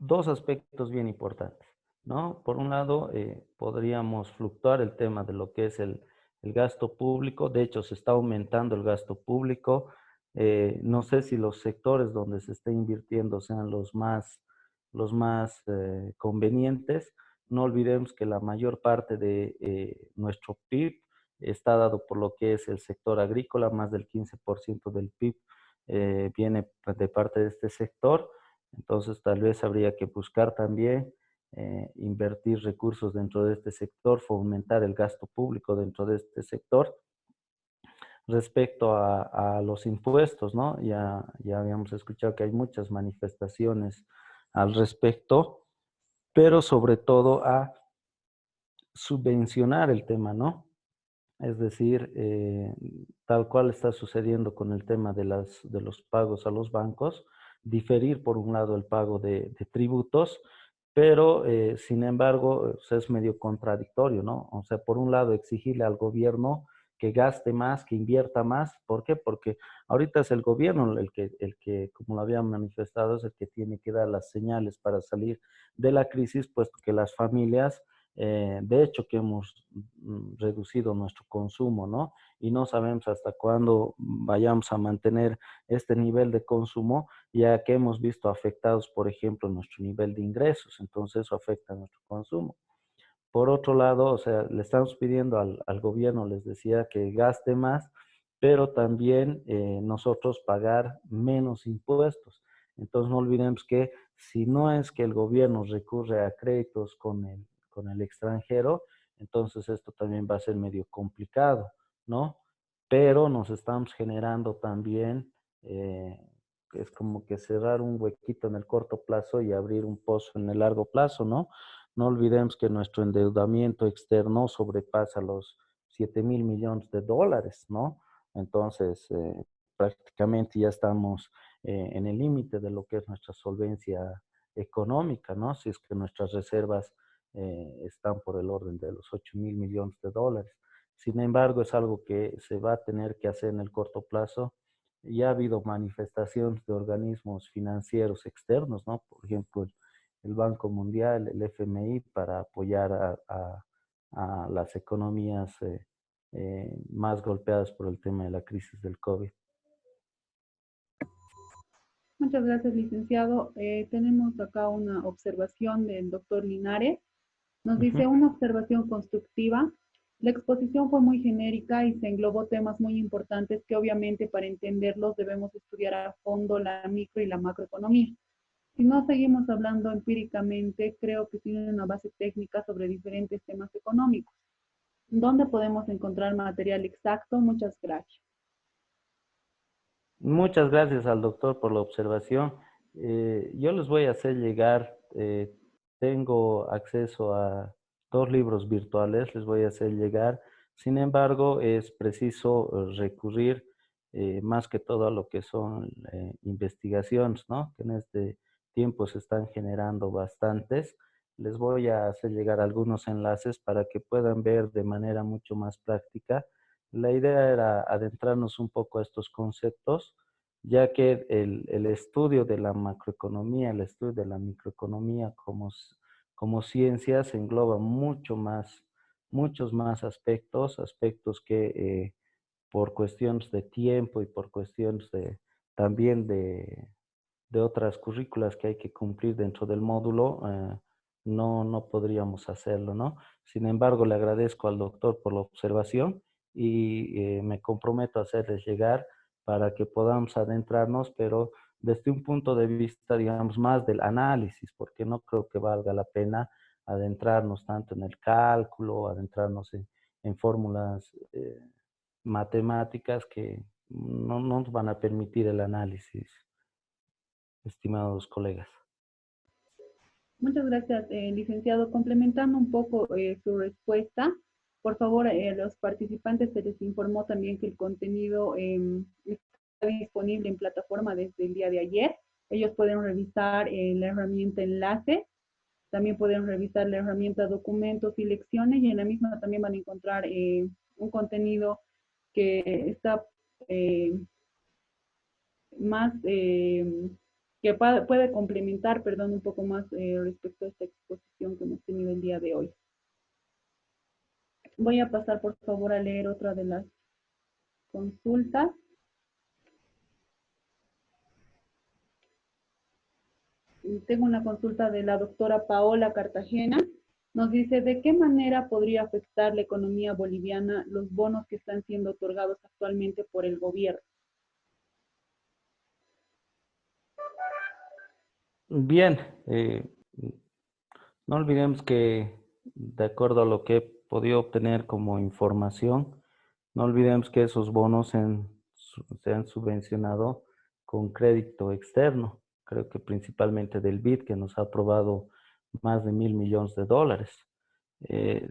Speaker 3: Dos aspectos bien importantes, ¿no? Por un lado, podríamos fluctuar el tema de lo que es el gasto público. De hecho, se está aumentando el gasto público. No sé si los sectores donde se está invirtiendo sean los más convenientes. No olvidemos que la mayor parte de nuestro PIB está dado por lo que es el sector agrícola, más del 15% del PIB viene de parte de este sector. Entonces, tal vez habría que buscar también invertir recursos dentro de este sector, fomentar el gasto público dentro de este sector. Respecto a los impuestos, ¿no? Ya habíamos escuchado que hay muchas manifestaciones al respecto, pero sobre todo a subvencionar el tema, ¿no? Es decir, tal cual está sucediendo con el tema de los pagos a los bancos, diferir por un lado el pago de tributos, pero sin embargo es medio contradictorio, ¿no? O sea, por un lado exigirle al gobierno que gaste más, que invierta más. ¿Por qué? Porque ahorita es el gobierno el que, como lo habían manifestado, es el que tiene que dar las señales para salir de la crisis, puesto que las familias de hecho que hemos reducido nuestro consumo, ¿no? Y no sabemos hasta cuándo vayamos a mantener este nivel de consumo, ya que hemos visto afectados, por ejemplo, nuestro nivel de ingresos, entonces eso afecta a nuestro consumo. Por otro lado, o sea, le estamos pidiendo al gobierno, les decía, que gaste más, pero también nosotros pagar menos impuestos. Entonces no olvidemos que si no es que el gobierno recurre a créditos con el extranjero, entonces esto también va a ser medio complicado, ¿no? Pero nos estamos generando también, es como que cerrar un huequito en el corto plazo y abrir un pozo en el largo plazo, ¿no? No olvidemos que nuestro endeudamiento externo sobrepasa los 7.000 millones de dólares, ¿no? Entonces, prácticamente ya estamos en el límite de lo que es nuestra solvencia económica, ¿no? Si es que nuestras reservas están por el orden de los 8.000 millones de dólares. Sin embargo, es algo que se va a tener que hacer en el corto plazo. Ya ha habido manifestaciones de organismos financieros externos, ¿no? Por ejemplo, el Banco Mundial, el FMI, para apoyar a las economías más golpeadas por el tema de la crisis del COVID.
Speaker 1: Muchas gracias, licenciado. Tenemos acá una observación del doctor Linares. Nos dice una observación constructiva. La exposición fue muy genérica y se englobó temas muy importantes que obviamente para entenderlos debemos estudiar a fondo la micro y la macroeconomía. Si no seguimos hablando empíricamente, creo que tiene una base técnica sobre diferentes temas económicos. ¿Dónde podemos encontrar material exacto? Muchas gracias.
Speaker 3: Muchas gracias al doctor por la observación. Yo les voy a hacer llegar, tengo acceso a 2 libros virtuales, les voy a hacer llegar. Sin embargo, es preciso recurrir más que todo a lo que son investigaciones, ¿no? Que en este tiempo se están generando bastantes. Les voy a hacer llegar algunos enlaces para que puedan ver de manera mucho más práctica. La idea era adentrarnos un poco a estos conceptos, ya que el estudio de la macroeconomía, el estudio de la microeconomía como ciencias engloba muchos más aspectos que por cuestiones de tiempo y por cuestiones también de otras currículas que hay que cumplir dentro del módulo, no podríamos hacerlo, ¿no? Sin embargo, le agradezco al doctor por la observación y me comprometo a hacerles llegar para que podamos adentrarnos, pero desde un punto de vista, digamos, más del análisis, porque no creo que valga la pena adentrarnos tanto en el cálculo, adentrarnos en fórmulas matemáticas que no nos van a permitir el análisis, estimados colegas.
Speaker 1: Muchas gracias, licenciado. Complementando un poco su respuesta, por favor, a los participantes se les informó también que el contenido está disponible en plataforma desde el día de ayer. Ellos pueden revisar la herramienta enlace, también pueden revisar la herramienta documentos y lecciones, y en la misma también van a encontrar un contenido que está más que puede complementar, perdón, un poco más respecto a esta exposición que hemos tenido el día de hoy. Voy a pasar, por favor, a leer otra de las consultas. Tengo una consulta de la doctora Paola Cartagena. Nos dice, ¿de qué manera podría afectar la economía boliviana los bonos que están siendo otorgados actualmente por el gobierno?
Speaker 3: Bien, no olvidemos que de acuerdo a lo que he podido obtener como información, no olvidemos que esos bonos se han subvencionado con crédito externo, creo que principalmente del BID, que nos ha aprobado más de 1.000 millones de dólares.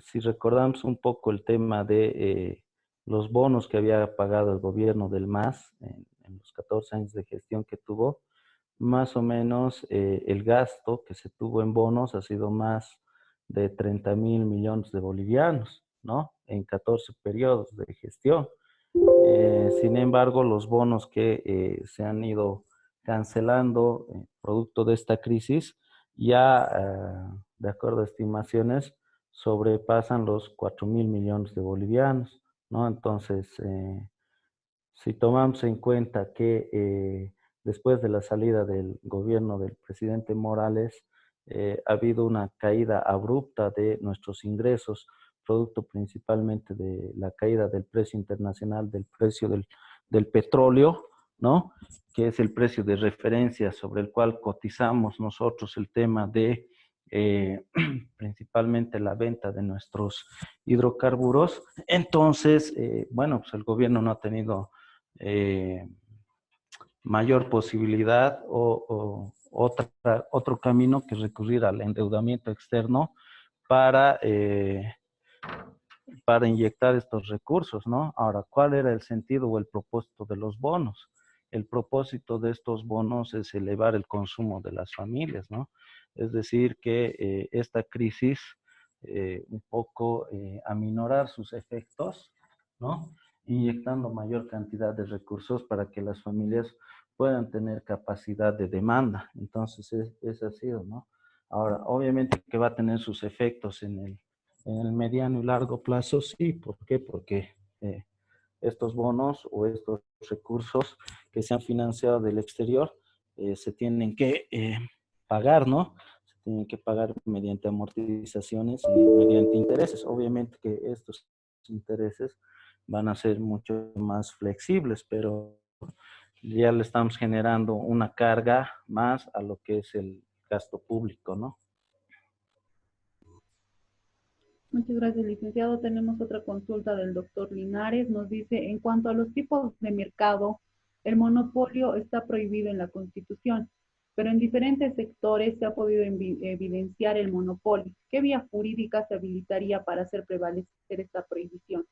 Speaker 3: Si recordamos un poco el tema de los bonos que había pagado el gobierno del MAS en los 14 años de gestión que tuvo, más o menos el gasto que se tuvo en bonos ha sido más de 30.000 millones de bolivianos, ¿no? En 14 periodos de gestión. Sin embargo, los bonos que se han ido cancelando producto de esta crisis, ya de acuerdo a estimaciones, sobrepasan los 4.000 millones de bolivianos, ¿no? Entonces, si tomamos en cuenta que después de la salida del gobierno del presidente Morales, ha habido una caída abrupta de nuestros ingresos, producto principalmente de la caída del precio internacional, del precio del petróleo, ¿no? Que es el precio de referencia sobre el cual cotizamos nosotros el tema de principalmente la venta de nuestros hidrocarburos. Entonces, bueno, pues el gobierno no ha tenido mayor posibilidad o otro camino que recurrir al endeudamiento externo para inyectar estos recursos, ¿no? Ahora, ¿cuál era el sentido o el propósito de los bonos? el propósito de estos bonos es elevar el consumo de las familias, ¿no? Es decir, que esta crisis un poco aminorar sus efectos, ¿no? Inyectando mayor cantidad de recursos para que las familias puedan tener capacidad de demanda. Entonces, es así, ¿no? Ahora, obviamente que va a tener sus efectos en el mediano y largo plazo, sí. ¿Por qué? Porque estos bonos o estos recursos que se han financiado del exterior se tienen que pagar, ¿no? Se tienen que pagar mediante amortizaciones y mediante intereses. Obviamente que estos intereses van a ser mucho más flexibles, pero ya le estamos generando una carga más a lo que es el gasto público, ¿no?
Speaker 1: Muchas gracias, licenciado. Tenemos otra consulta del doctor Linares. Nos dice, en cuanto a los tipos de mercado, el monopolio está prohibido en la Constitución, pero en diferentes sectores se ha podido evidenciar el monopolio. ¿Qué vía jurídica se habilitaría para hacer prevalecer esta prohibición?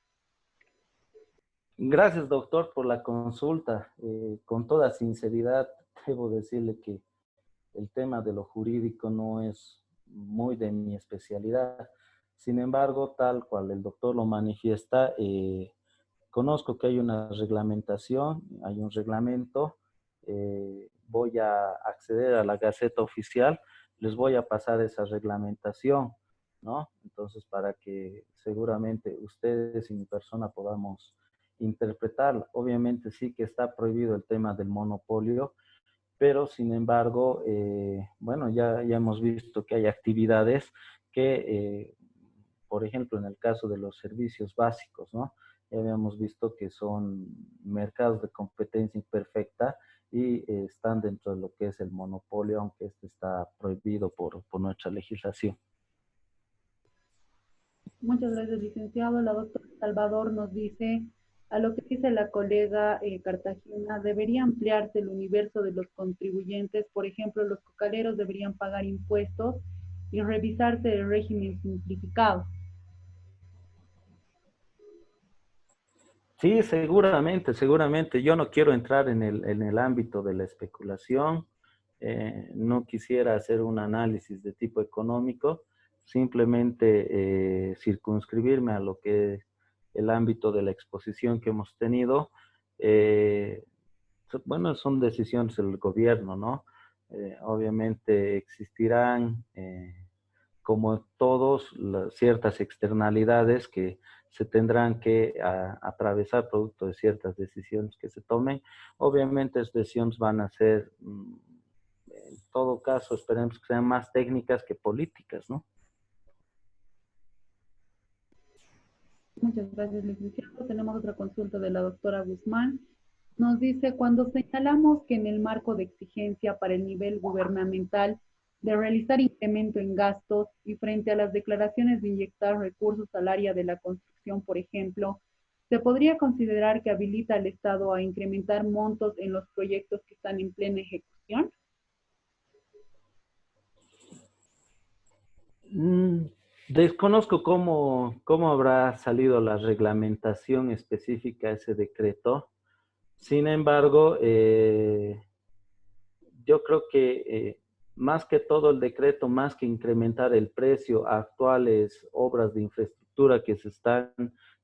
Speaker 3: Gracias, doctor, por la consulta. Con toda sinceridad, debo decirle que el tema de lo jurídico no es muy de mi especialidad. Sin embargo, tal cual el doctor lo manifiesta, conozco que hay una reglamentación, hay un reglamento. Voy a acceder a la Gaceta Oficial, les voy a pasar esa reglamentación, ¿no? Entonces, para que seguramente ustedes y mi persona podamos interpretarla. Obviamente sí que está prohibido el tema del monopolio, pero sin embargo, bueno, ya hemos visto que hay actividades que, por ejemplo, en el caso de los servicios básicos, ¿no? Ya habíamos visto que son mercados de competencia imperfecta y están dentro de lo que es el monopolio, aunque este está prohibido por nuestra legislación.
Speaker 1: Muchas gracias, licenciado. La doctora Salvador nos dice, a lo que dice la colega Cartagena, debería ampliarse el universo de los contribuyentes. Por ejemplo, los cocaleros deberían pagar impuestos y revisarse el régimen simplificado.
Speaker 3: Sí, seguramente, seguramente. Yo no quiero entrar en el ámbito de la especulación. No quisiera hacer un análisis de tipo económico, simplemente circunscribirme a lo que es el ámbito de la exposición que hemos tenido. Eh, bueno, son decisiones del gobierno, ¿no? Obviamente existirán, como todos, ciertas externalidades que se tendrán que atravesar producto de ciertas decisiones que se tomen. Obviamente estas decisiones van a ser, en todo caso, esperemos que sean más técnicas que políticas, ¿no?
Speaker 1: Muchas gracias, licenciado. Tenemos otra consulta de la doctora Guzmán. Nos dice, cuando señalamos que en el marco de exigencia para el nivel gubernamental de realizar incremento en gastos y frente a las declaraciones de inyectar recursos al área de la construcción, por ejemplo, ¿se podría considerar que habilita al Estado a incrementar montos en los proyectos que están en plena ejecución?
Speaker 3: Desconozco cómo habrá salido la reglamentación específica de ese decreto. Sin embargo, yo creo que más que todo el decreto, más que incrementar el precio a actuales obras de infraestructura que se están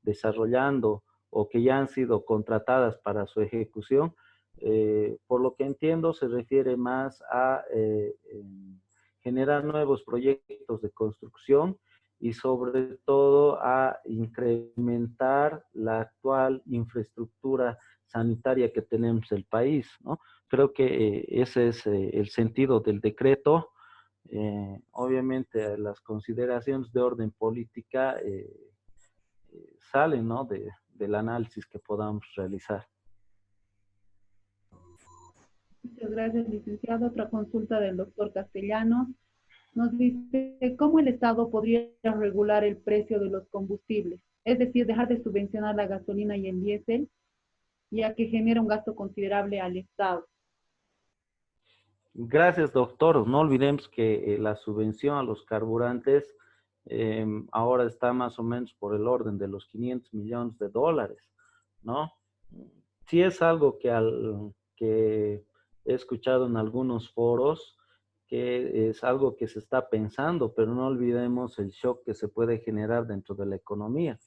Speaker 3: desarrollando o que ya han sido contratadas para su ejecución, por lo que entiendo se refiere más a generar nuevos proyectos de construcción y sobre todo a incrementar la actual infraestructura sanitaria que tenemos en el país, ¿no? Creo que ese es el sentido del decreto. Obviamente las consideraciones de orden política salen, ¿no? del análisis que podamos realizar.
Speaker 1: Muchas gracias, licenciado. Otra consulta del doctor Castellanos. Nos dice, ¿cómo el Estado podría regular el precio de los combustibles? Es decir, dejar de subvencionar la gasolina y el diésel, ya que genera un gasto considerable al Estado.
Speaker 3: Gracias, doctor. No olvidemos que la subvención a los carburantes ahora está más o menos por el orden de los 500 millones de dólares, ¿no? Sí es algo que al que he escuchado en algunos foros que es algo que se está pensando, pero no olvidemos el shock que se puede generar dentro de la economía.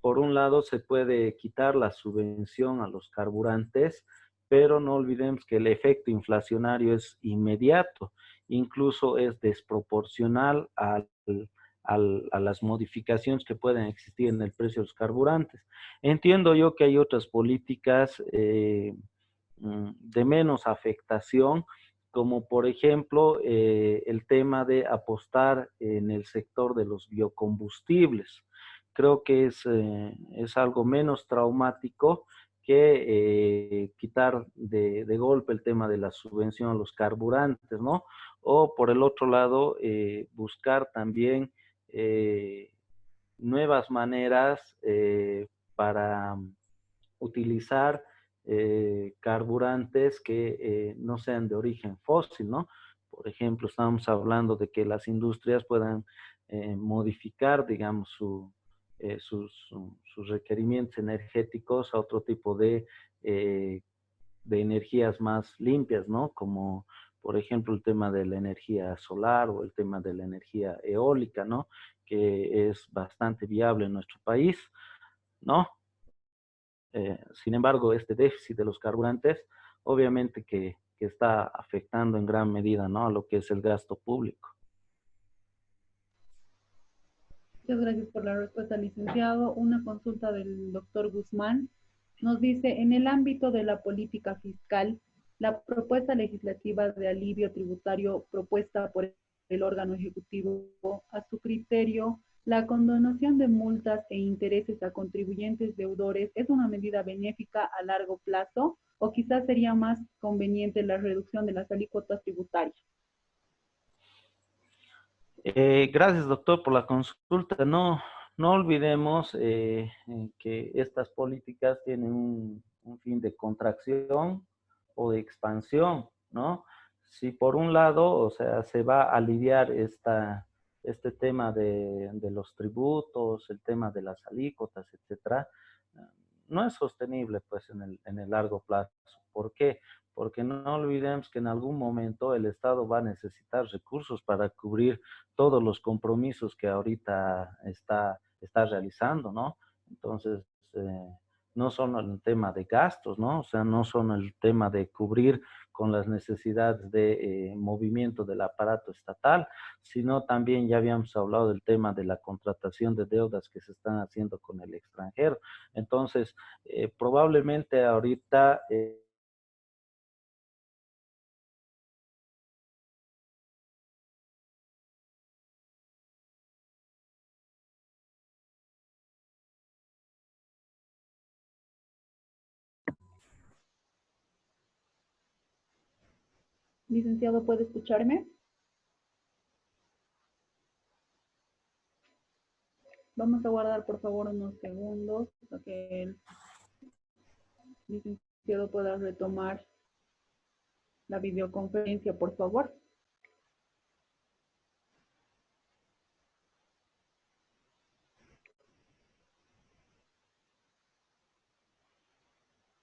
Speaker 3: Por un lado, se puede quitar la subvención a los carburantes, pero no olvidemos que el efecto inflacionario es inmediato, incluso es desproporcional a las modificaciones que pueden existir en el precio de los carburantes. Entiendo yo que hay otras políticas de menos afectación, como por ejemplo el tema de apostar en el sector de los biocombustibles. Creo que es algo menos traumático que quitar de golpe el tema de la subvención a los carburantes, ¿no? O por el otro lado, buscar también nuevas maneras para utilizar carburantes que no sean de origen fósil, ¿no? Por ejemplo, estamos hablando de que las industrias puedan modificar, digamos, sus requerimientos energéticos a otro tipo de energías más limpias, ¿no? Como, por ejemplo, el tema de la energía solar o el tema de la energía eólica, ¿no? Que es bastante viable en nuestro país, ¿no? Sin embargo, este déficit de los carburantes, obviamente que está afectando en gran medida, ¿no? A lo que es el gasto público.
Speaker 1: Muchas gracias por la respuesta, licenciado. Una consulta del doctor Guzmán. Nos dice, en el ámbito de la política fiscal, la propuesta legislativa de alivio tributario propuesta por el órgano ejecutivo, a su criterio, la condonación de multas e intereses a contribuyentes deudores es una medida benéfica a largo plazo o quizás sería más conveniente la reducción de las alícuotas tributarias.
Speaker 3: Gracias, doctor, por la consulta. No olvidemos que estas políticas tienen un fin de contracción o de expansión, ¿no? Si por un lado, o sea, se va a aliviar este tema de los tributos, el tema de las alícuotas, etcétera, no es sostenible, pues, en el largo plazo. ¿Por qué? Porque no olvidemos que en algún momento el Estado va a necesitar recursos para cubrir todos los compromisos que ahorita está realizando, ¿no? Entonces, no son el tema de gastos, ¿no? O sea, no son el tema de cubrir con las necesidades de movimiento del aparato estatal, sino también ya habíamos hablado del tema de la contratación de deudas que se están haciendo con el extranjero. Entonces, probablemente ahorita
Speaker 1: Licenciado, ¿puede escucharme? Vamos a guardar, por favor, unos segundos para que el licenciado pueda retomar la videoconferencia, por favor.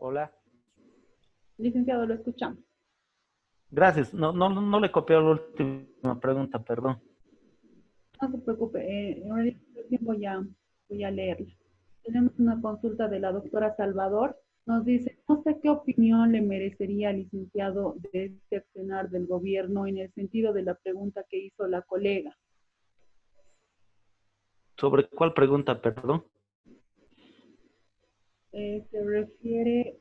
Speaker 3: hola.
Speaker 1: Licenciado, lo escuchamos.
Speaker 3: Gracias. No le copié la última pregunta, perdón.
Speaker 1: No se preocupe, en realidad voy a leerla. Tenemos una consulta de la doctora Salvador. Nos dice, no sé qué opinión le merecería, licenciado, de este accionar del gobierno en el sentido de la pregunta que hizo la colega.
Speaker 3: ¿Sobre cuál pregunta, perdón?
Speaker 1: Se refiere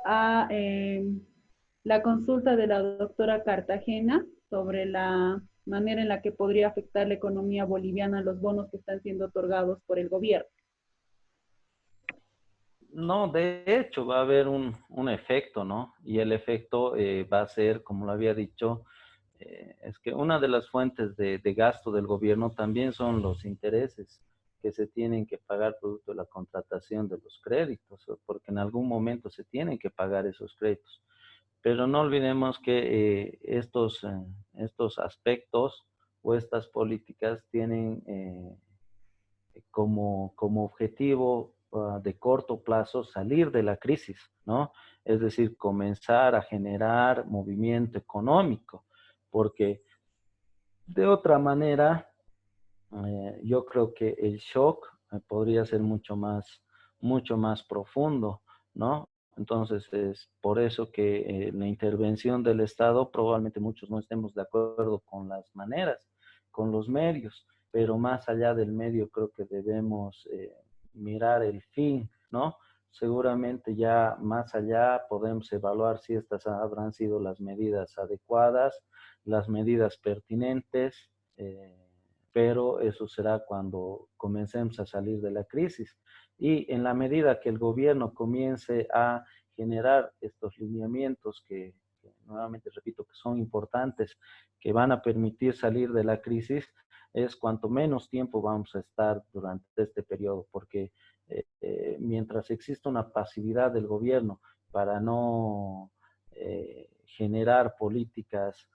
Speaker 1: a la consulta de la doctora Cartagena sobre la manera en la que podría afectar la economía boliviana los bonos que están siendo otorgados por el gobierno.
Speaker 3: No, de hecho va a haber un efecto, ¿no? Y el efecto va a ser, como lo había dicho, es que una de las fuentes de gasto del gobierno también son los intereses que se tienen que pagar producto de la contratación de los créditos, porque en algún momento se tienen que pagar esos créditos. Pero no olvidemos que estos aspectos o estas políticas tienen como objetivo de corto plazo salir de la crisis, ¿no? Es decir, comenzar a generar movimiento económico, porque de otra manera, yo creo que el shock podría ser mucho más profundo, ¿no? Entonces, es por eso que la intervención del Estado, probablemente muchos no estemos de acuerdo con las maneras, con los medios, pero más allá del medio creo que debemos mirar el fin, ¿no? Seguramente ya más allá podemos evaluar si estas habrán sido las medidas adecuadas, las medidas pertinentes, pero eso será cuando comencemos a salir de la crisis. Y en la medida que el gobierno comience a generar estos lineamientos que nuevamente repito que son importantes, que van a permitir salir de la crisis, es cuanto menos tiempo vamos a estar durante este periodo, porque mientras exista una pasividad del gobierno para no generar políticas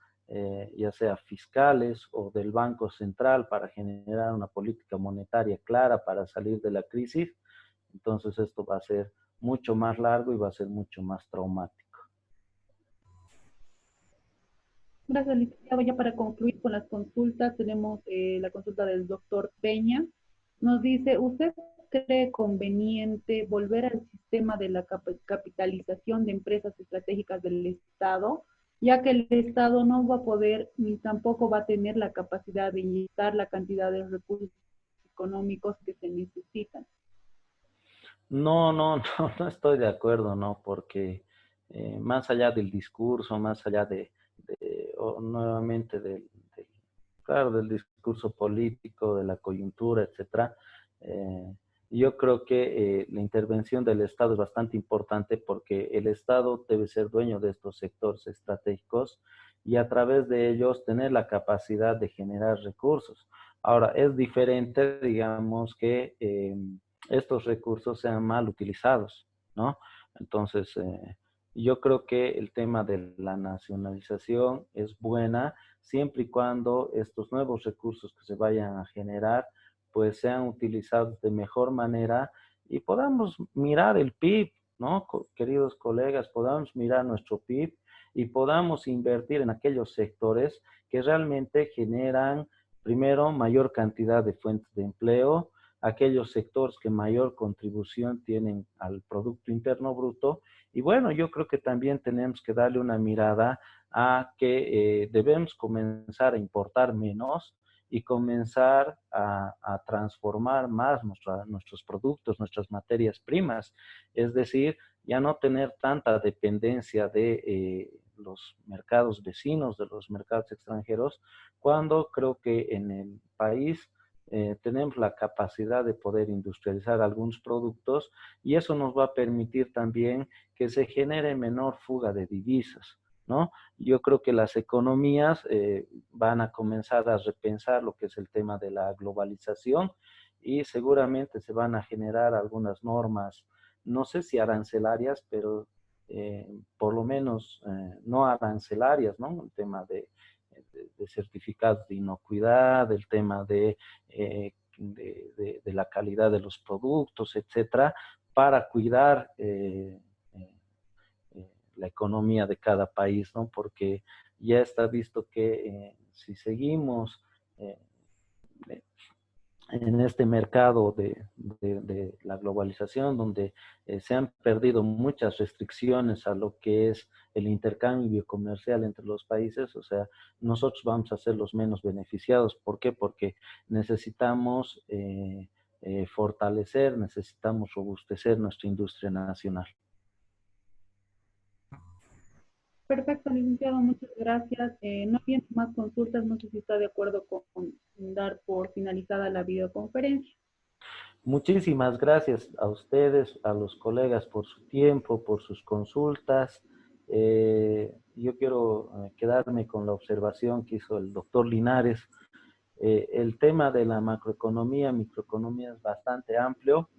Speaker 3: ya sea fiscales o del Banco Central para generar una política monetaria clara para salir de la crisis, entonces esto va a ser mucho más largo y va a ser mucho más traumático.
Speaker 1: Gracias, licenciado. Ya para concluir con las consultas, tenemos la consulta del doctor Peña. Nos dice, ¿usted cree conveniente volver al sistema de la capitalización de empresas estratégicas del Estado, ya que el Estado no va a poder ni tampoco va a tener la capacidad de inyectar la cantidad de recursos económicos que se necesitan?
Speaker 3: No estoy de acuerdo, ¿no? Porque más allá del discurso, más allá nuevamente claro, del discurso político, de la coyuntura, etcétera, yo creo que la intervención del Estado es bastante importante porque el Estado debe ser dueño de estos sectores estratégicos y a través de ellos tener la capacidad de generar recursos. Ahora, es diferente, digamos, que estos recursos sean mal utilizados, ¿no? Entonces, yo creo que el tema de la nacionalización es buena siempre y cuando estos nuevos recursos que se vayan a generar pues sean utilizados de mejor manera y podamos mirar el PIB, ¿no? Queridos colegas, podamos mirar nuestro PIB y podamos invertir en aquellos sectores que realmente generan, primero, mayor cantidad de fuentes de empleo, aquellos sectores que mayor contribución tienen al Producto Interno Bruto. Y bueno, yo creo que también tenemos que darle una mirada a que debemos comenzar a importar menos y comenzar a transformar más nuestros productos, nuestras materias primas. Es decir, ya no tener tanta dependencia de los mercados vecinos, de los mercados extranjeros, cuando creo que en el país tenemos la capacidad de poder industrializar algunos productos y eso nos va a permitir también que se genere menor fuga de divisas, ¿no? Yo creo que las economías van a comenzar a repensar lo que es el tema de la globalización y seguramente se van a generar algunas normas, no sé si arancelarias, pero por lo menos no arancelarias, ¿no? El tema de certificados de inocuidad, el tema de la calidad de los productos, etcétera, para cuidar la economía de cada país, ¿no? Porque ya está visto que si seguimos eh, en este mercado de la globalización, donde se han perdido muchas restricciones a lo que es el intercambio comercial entre los países, o sea, nosotros vamos a ser los menos beneficiados. ¿Por qué? Porque necesitamos fortalecer, necesitamos robustecer nuestra industria nacional.
Speaker 1: Perfecto, licenciado, muchas gracias. No tiene más consultas, no sé si está de acuerdo con dar por finalizada la videoconferencia.
Speaker 3: Muchísimas gracias a ustedes, a los colegas por su tiempo, por sus consultas. Yo quiero quedarme con la observación que hizo el doctor Linares. El tema de la macroeconomía, microeconomía es bastante amplio,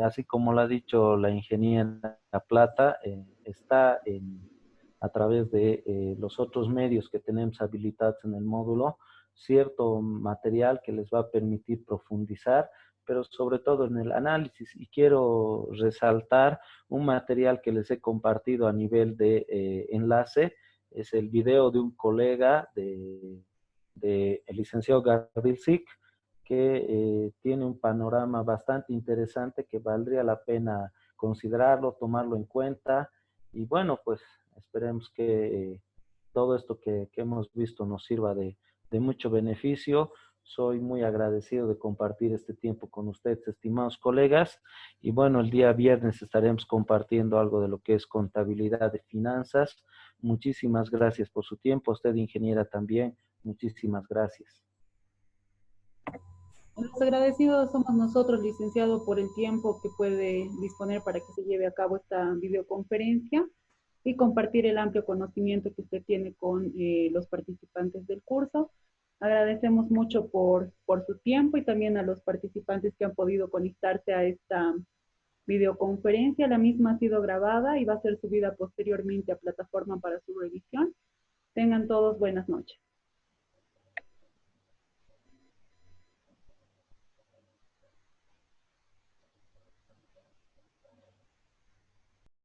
Speaker 3: así como lo ha dicho la ingeniera Plata, está a través de los otros medios que tenemos habilitados en el módulo, cierto material que les va a permitir profundizar, pero sobre todo en el análisis. Y quiero resaltar un material que les he compartido a nivel de enlace. Es el video de un colega de el licenciado Gabriel Sic, que tiene un panorama bastante interesante que valdría la pena considerarlo, tomarlo en cuenta. Y bueno, pues esperemos que todo esto que hemos visto nos sirva de mucho beneficio. Soy muy agradecido de compartir este tiempo con ustedes, estimados colegas. Y bueno, el día viernes estaremos compartiendo algo de lo que es contabilidad de finanzas. Muchísimas gracias por su tiempo. A usted, ingeniera, también. Muchísimas gracias.
Speaker 1: Los agradecidos somos nosotros, licenciado, por el tiempo que puede disponer para que se lleve a cabo esta videoconferencia y compartir el amplio conocimiento que usted tiene con los participantes del curso. Agradecemos mucho por su tiempo y también a los participantes que han podido conectarse a esta videoconferencia. La misma ha sido grabada y va a ser subida posteriormente a plataforma para su revisión. Tengan todos buenas noches.